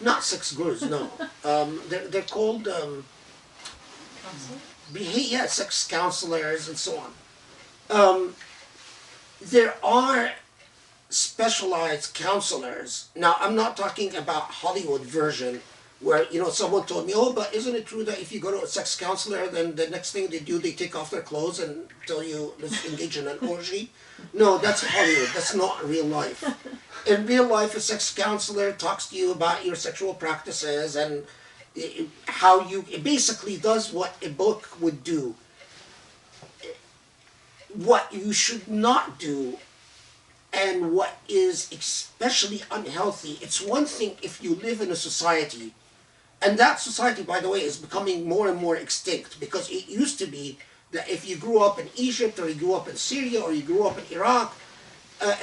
Not sex gurus, no. They're called sex counselors and so on. There are specialized counselors. Now, I'm not talking about Hollywood version, where, you know, someone told me, oh, but isn't it true that if you go to a sex counselor, then the next thing they do, they take off their clothes and tell you, let's engage in an orgy? No, that's Hollywood. That's not real life. In real life, a sex counselor talks to you about your sexual practices and how you, it basically does what a book would do. What you should not do, and what is especially unhealthy. It's one thing if you live in a society, and that society, by the way, is becoming more and more extinct, because it used to be that if you grew up in Egypt, or you grew up in Syria, or you grew up in Iraq,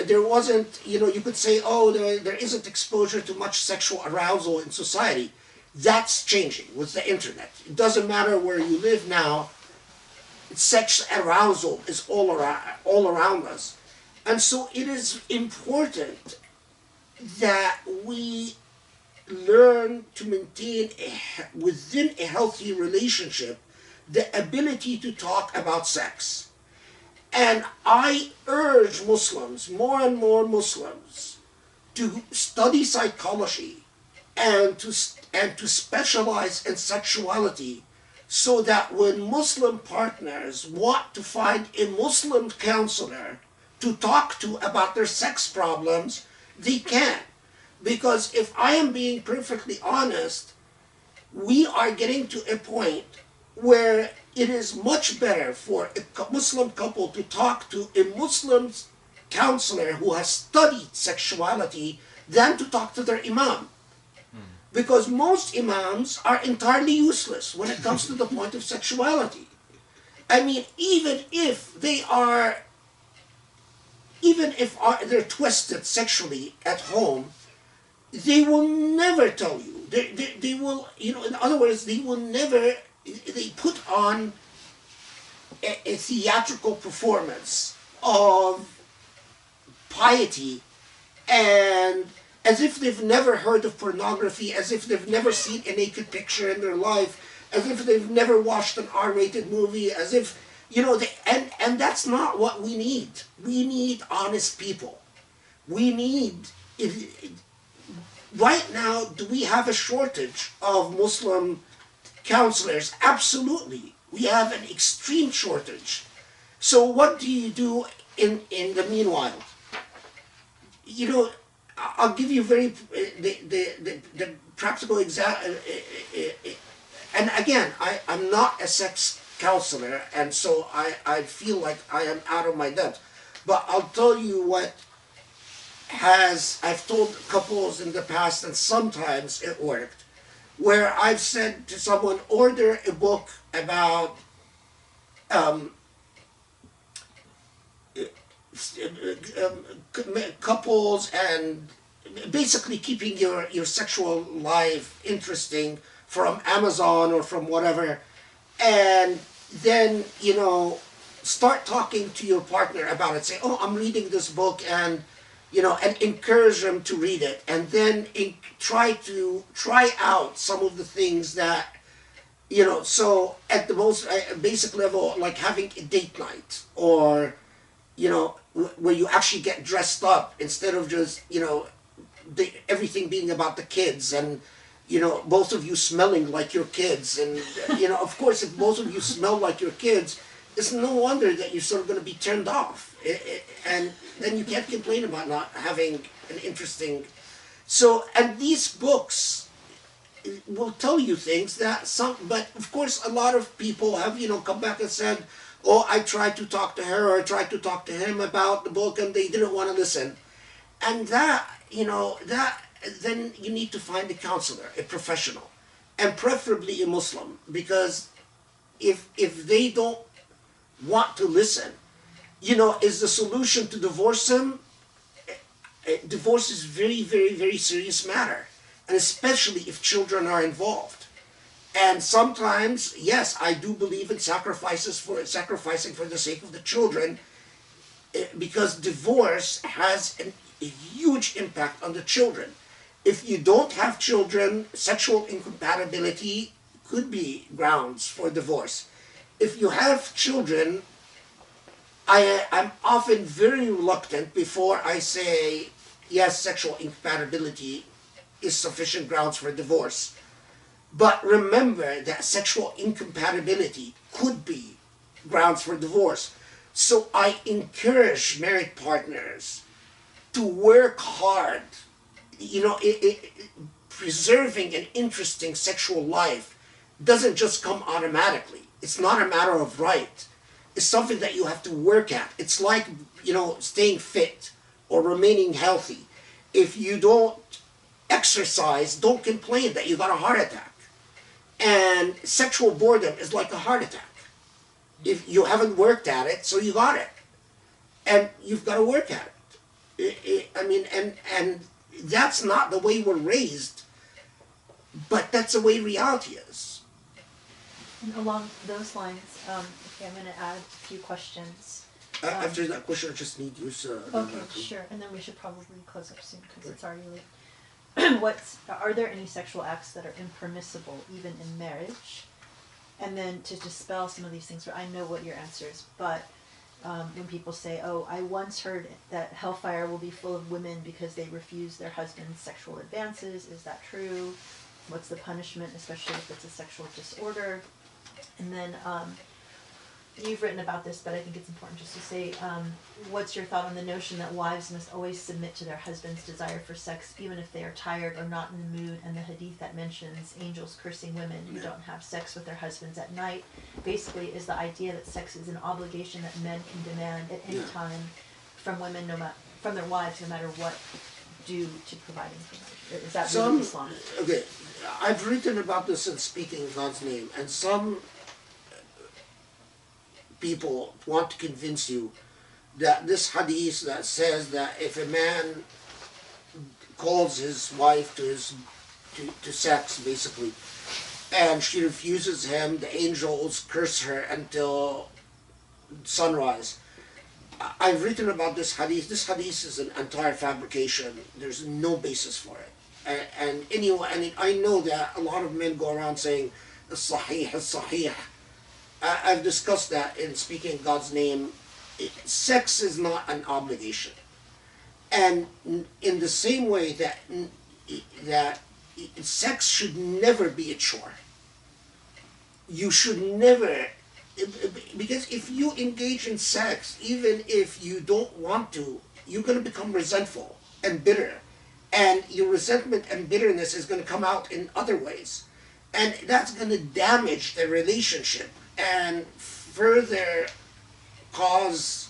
there wasn't, you know, you could say, oh, there isn't exposure to much sexual arousal in society. That's changing with the internet. It doesn't matter where you live now, sex arousal is all around us. And so it is important that we learn to maintain within a healthy relationship the ability to talk about sex. And I urge Muslims, more and more Muslims, to study psychology and to specialize in sexuality, so that when Muslim partners want to find a Muslim counselor to talk to about their sex problems, they can. Because if I am being perfectly honest, we are getting to a point where it is much better for a Muslim couple to talk to a Muslim counselor who has studied sexuality than to talk to their imam. Because most imams are entirely useless when it comes to the point of sexuality. I mean, even if they're twisted sexually at home, they will never tell you. They will, you know, in other words, they will never, they put on a theatrical performance of piety, and as if they've never heard of pornography, as if they've never seen a naked picture in their life, as if they've never watched an R-rated movie, as if, you know, and that's not what we need. We need honest people. We need, right now, do we have a shortage of Muslim counselors? Absolutely. We have an extreme shortage. So what do you do in the meanwhile? You know, I'll give you the practical example. And again, I'm not a sex counselor, and so I feel like I am out of my depth. But I'll tell you what I've told couples in the past, and sometimes it worked, where I've said to someone, order a book about couples and basically keeping your sexual life interesting from Amazon or from whatever, and then, you know, start talking to your partner about it. Say, oh, I'm reading this book, and, you know, and encourage them to read it, and then try out some of the things that, you know, so at the most basic level, like having a date night, or, you know, where you actually get dressed up instead of just, you know, everything being about the kids, and, you know, both of you smelling like your kids, and, you know, of course, if both of you smell like your kids, it's no wonder that you're sort of going to be turned off, and then you can't complain about not having an interesting. So, and these books will tell you things that but of course, a lot of people have, you know, come back and said, oh, I tried to talk to her, or I tried to talk to him about the book, and they didn't want to listen. And that, you know, then you need to find a counselor, a professional, and preferably a Muslim, because if they don't want to listen, you know, is the solution to divorce him? Divorce is very, very, very serious matter, and especially if children are involved. And sometimes, yes, I do believe in sacrificing for the sake of the children, because divorce has a huge impact on the children. If you don't have children, sexual incompatibility could be grounds for divorce. If you have children, I'm often very reluctant before I say, yes, sexual incompatibility is sufficient grounds for divorce. But remember that sexual incompatibility could be grounds for divorce. So I encourage married partners to work hard. You know, preserving an interesting sexual life doesn't just come automatically. It's not a matter of right. It's something that you have to work at. It's like, you know, staying fit or remaining healthy. If you don't exercise, don't complain that you got a heart attack. And sexual boredom is like a heart attack. If you haven't worked at it, so you got it. And you've got to work at it. I mean, and that's not the way we're raised, but that's the way reality is. And along those lines, okay, I'm going to add a few questions. After that question, I just need you, Okay, sure. And then we should probably close up soon because it's already late. Are there any sexual acts that are impermissible even in marriage? And then to dispel some of these things, I know what your answer is, but when people say, oh, I once heard that hellfire will be full of women because they refuse their husband's sexual advances, is that true? What's the punishment, especially if it's a sexual disorder? And then you've written about this, but I think it's important just to say, what's your thought on the notion that wives must always submit to their husband's desire for sex, even if they are tired or not in the mood, and the hadith that mentions angels cursing women who don't have sex with their husbands at night, basically is the idea that sex is an obligation that men can demand at any time from women, from their wives, no matter what due to providing for them. Is that really Islamic? Okay, I've written about this in Speaking in God's Name, and some people want to convince you that this hadith that says that if a man calls his wife to sex, basically, and she refuses him, the angels curse her until sunrise. I've written about this hadith. This hadith is an entire fabrication. There's no basis for it. And anyway, and I know that a lot of men go around saying, "Sahih, sahih." I've discussed that in Speaking in God's Name. Sex is not an obligation. And in the same way that sex should never be a chore. You should never, because if you engage in sex, even if you don't want to, you're going to become resentful and bitter. And your resentment and bitterness is going to come out in other ways. And that's going to damage the relationship and further cause.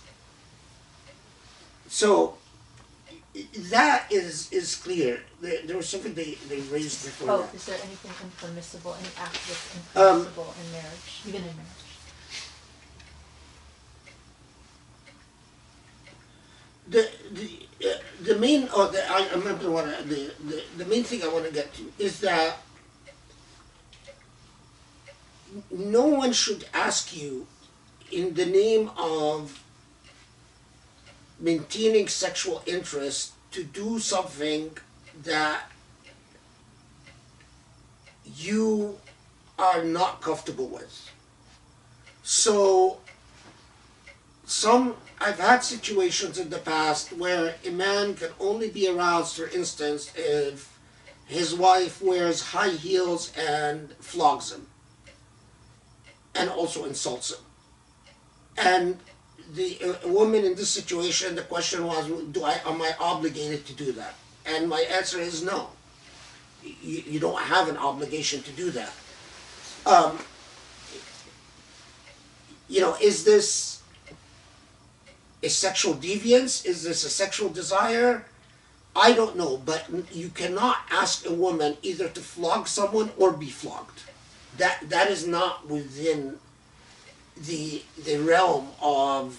So that is clear. There was something they raised before. Oh, that. is there anything impermissible, any act that's impermissible in marriage, even in marriage? The main I remember the main thing I want to get to is that no one should ask you in the name of maintaining sexual interest to do something that you are not comfortable with. So I've had situations in the past where a man can only be aroused, for instance, if his wife wears high heels and flogs him and also insults him. And the woman in this situation, the question was, am I obligated to do that? And my answer is no. You don't have an obligation to do that. Is this a sexual deviance? Is this a sexual desire? I don't know, but you cannot ask a woman either to flog someone or be flogged. That is not within the realm of,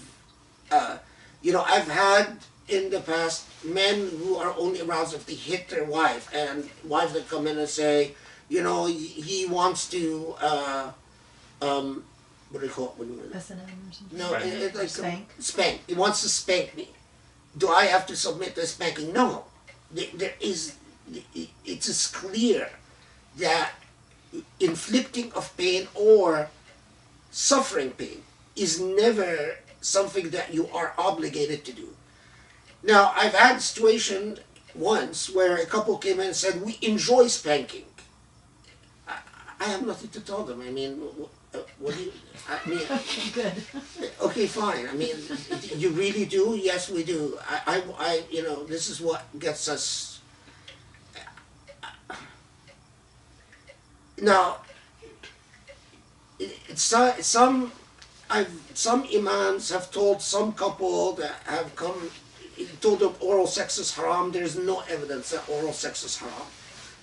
I've had in the past men who are only aroused if they hit their wife, and wives that come in and say, You know, he wants to, what do you call it? When you, S&M or something? no, like Spank? Spank. He wants to spank me. Do I have to submit to spanking? No. There is, it is clear that inflicting of pain or suffering pain is never something that you are obligated to do. Now, I've had a situation once where a couple came in and said, we enjoy spanking. I have nothing to tell them. I mean, what do you, I mean, Good. okay, fine. I mean, you really do? Yes, we do. You know, this is what gets us. Now, some imams have told some couple that have come, told them oral sex is haram. There's no evidence that oral sex is haram.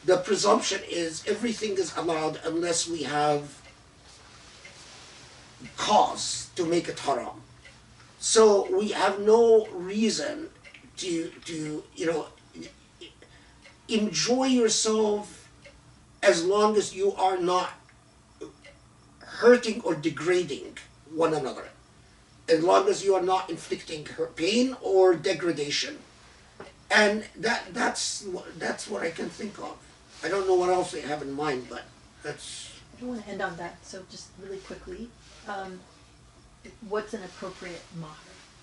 The presumption is everything is allowed unless we have cause to make it haram. So we have no reason to you know, enjoy yourself as long as you are not hurting or degrading one another, as long as you are not inflicting pain or degradation. And that's what I can think of. I don't know what else they have in mind, but that's... I don't want to end on that, so just really quickly, what's an appropriate mahr?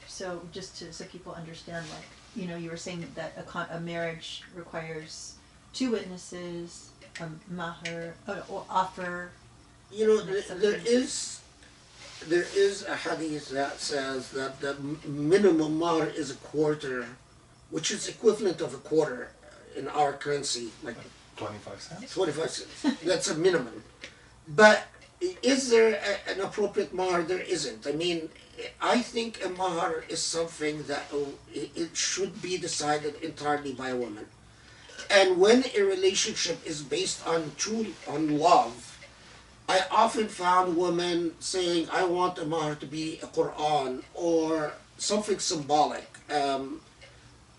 So just so people understand, like, you know, you were saying that a marriage requires 2 witnesses, a mahr, or offer. You know, there is a hadith that says that the minimum mahr is a quarter, which is equivalent of a quarter in our currency, like 25 cents? 25 cents. That's a minimum. But is there an appropriate mahr? There isn't. I mean, I think a mahr is something that it should be decided entirely by a woman. And when a relationship is based on love, I often found women saying, I want a mahr to be a Quran or something symbolic.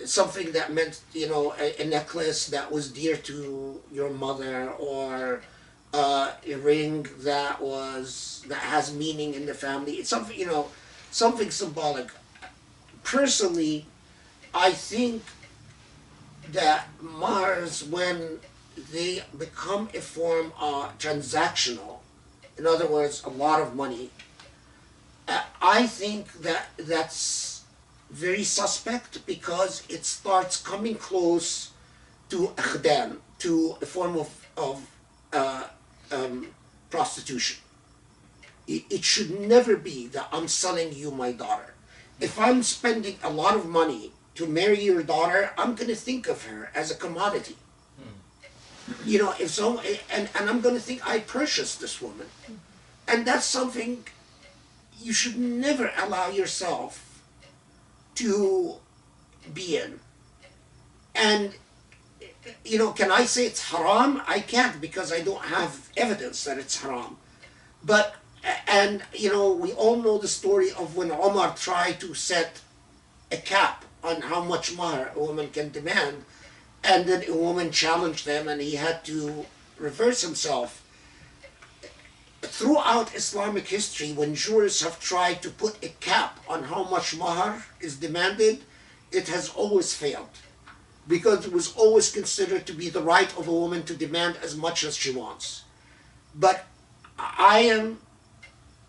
Something that meant, you know, a necklace that was dear to your mother, or a ring that has meaning in the family. It's something, you know, something symbolic. Personally, I think that mahrs, when they become a form of transactional, in other words, a lot of money, I think that that's very suspect, because it starts coming close to akhdam, to a form of prostitution. It should never be that I'm selling you my daughter. If I'm spending a lot of money to marry your daughter, I'm going to think of her as a commodity. You know, if so, and I'm going to think I purchased this woman. And that's something you should never allow yourself to be in. And, you know, can I say it's haram? I can't, because I don't have evidence that it's haram. But, and, you know, we all know the story of when Omar tried to set a cap on how much mahr a woman can demand, and then a woman challenged them and he had to reverse himself. Throughout Islamic history, when jurists have tried to put a cap on how much mahr is demanded, it has always failed, because it was always considered to be the right of a woman to demand as much as she wants. But I am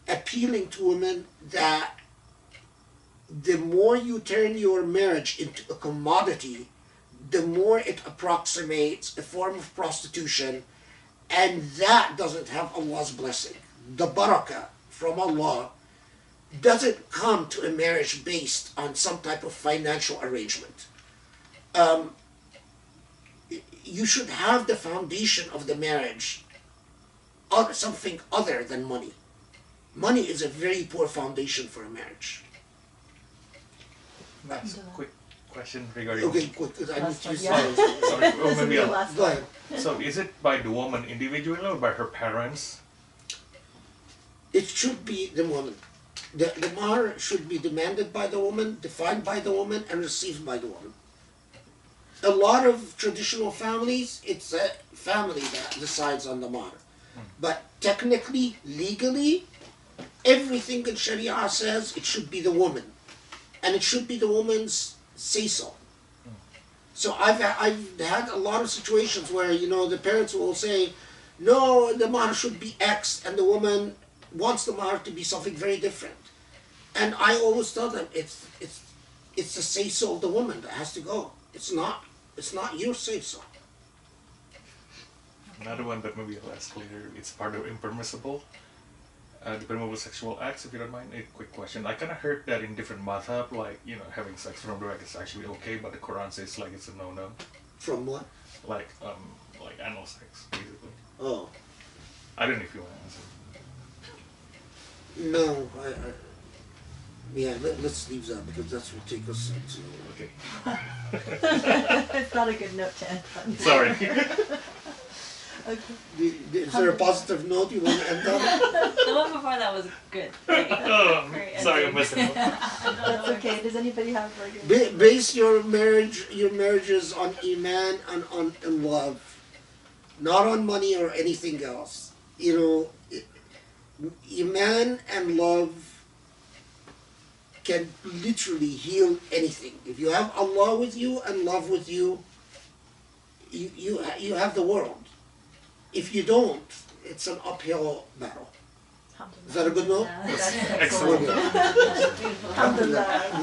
appealing to women that the more you turn your marriage into a commodity, the more it approximates a form of prostitution, and that doesn't have Allah's blessing. The barakah from Allah doesn't come to a marriage based on some type of financial arrangement. You should have the foundation of the marriage on something other than money. Money is a very poor foundation for a marriage. That's a quick question regarding... Okay, quick, because I need to Yeah. Sorry, This will be the last Go one. ahead. So is it by the woman individually or by her parents? It should be the woman. The mahr should be demanded by the woman, defined by the woman, and received by the woman. a lot of traditional families, it's a family that decides on the mahr. But technically, legally, everything in Sharia says it should be the woman. And it should be the woman's say-so. So I've had a lot of situations where, you know, the parents will say, no, the mahr should be X, and the woman wants the mahr to be something very different. And I always tell them, it's the say-so of the woman that has to go. It's not your say-so. Another one that may be less clear, it's part of impermissible. The permissible sexual acts, if you don't mind. A quick question. I kind of heard that in different madhab, like, you know, having sex from the back is actually okay, but the Quran says like it's a no-no. From what? Like anal sex, basically. Oh. I don't know if you want to answer. No, yeah, let's leave that because that's what take us into. Okay. It's not a good note to end on. Sorry. Okay. Is there a positive note you want to end on? The one before that was good. Oh, Great sorry, I ending. messed it up. That's okay. Does anybody have like a... Base your marriages on iman and on love, not on money or anything else. You know, iman and love can literally heal anything. If you have Allah with you and love with you, you have the world. If you don't, it's an uphill battle. Is that a good note? Yeah, that's Excellent. Alhamdulillah.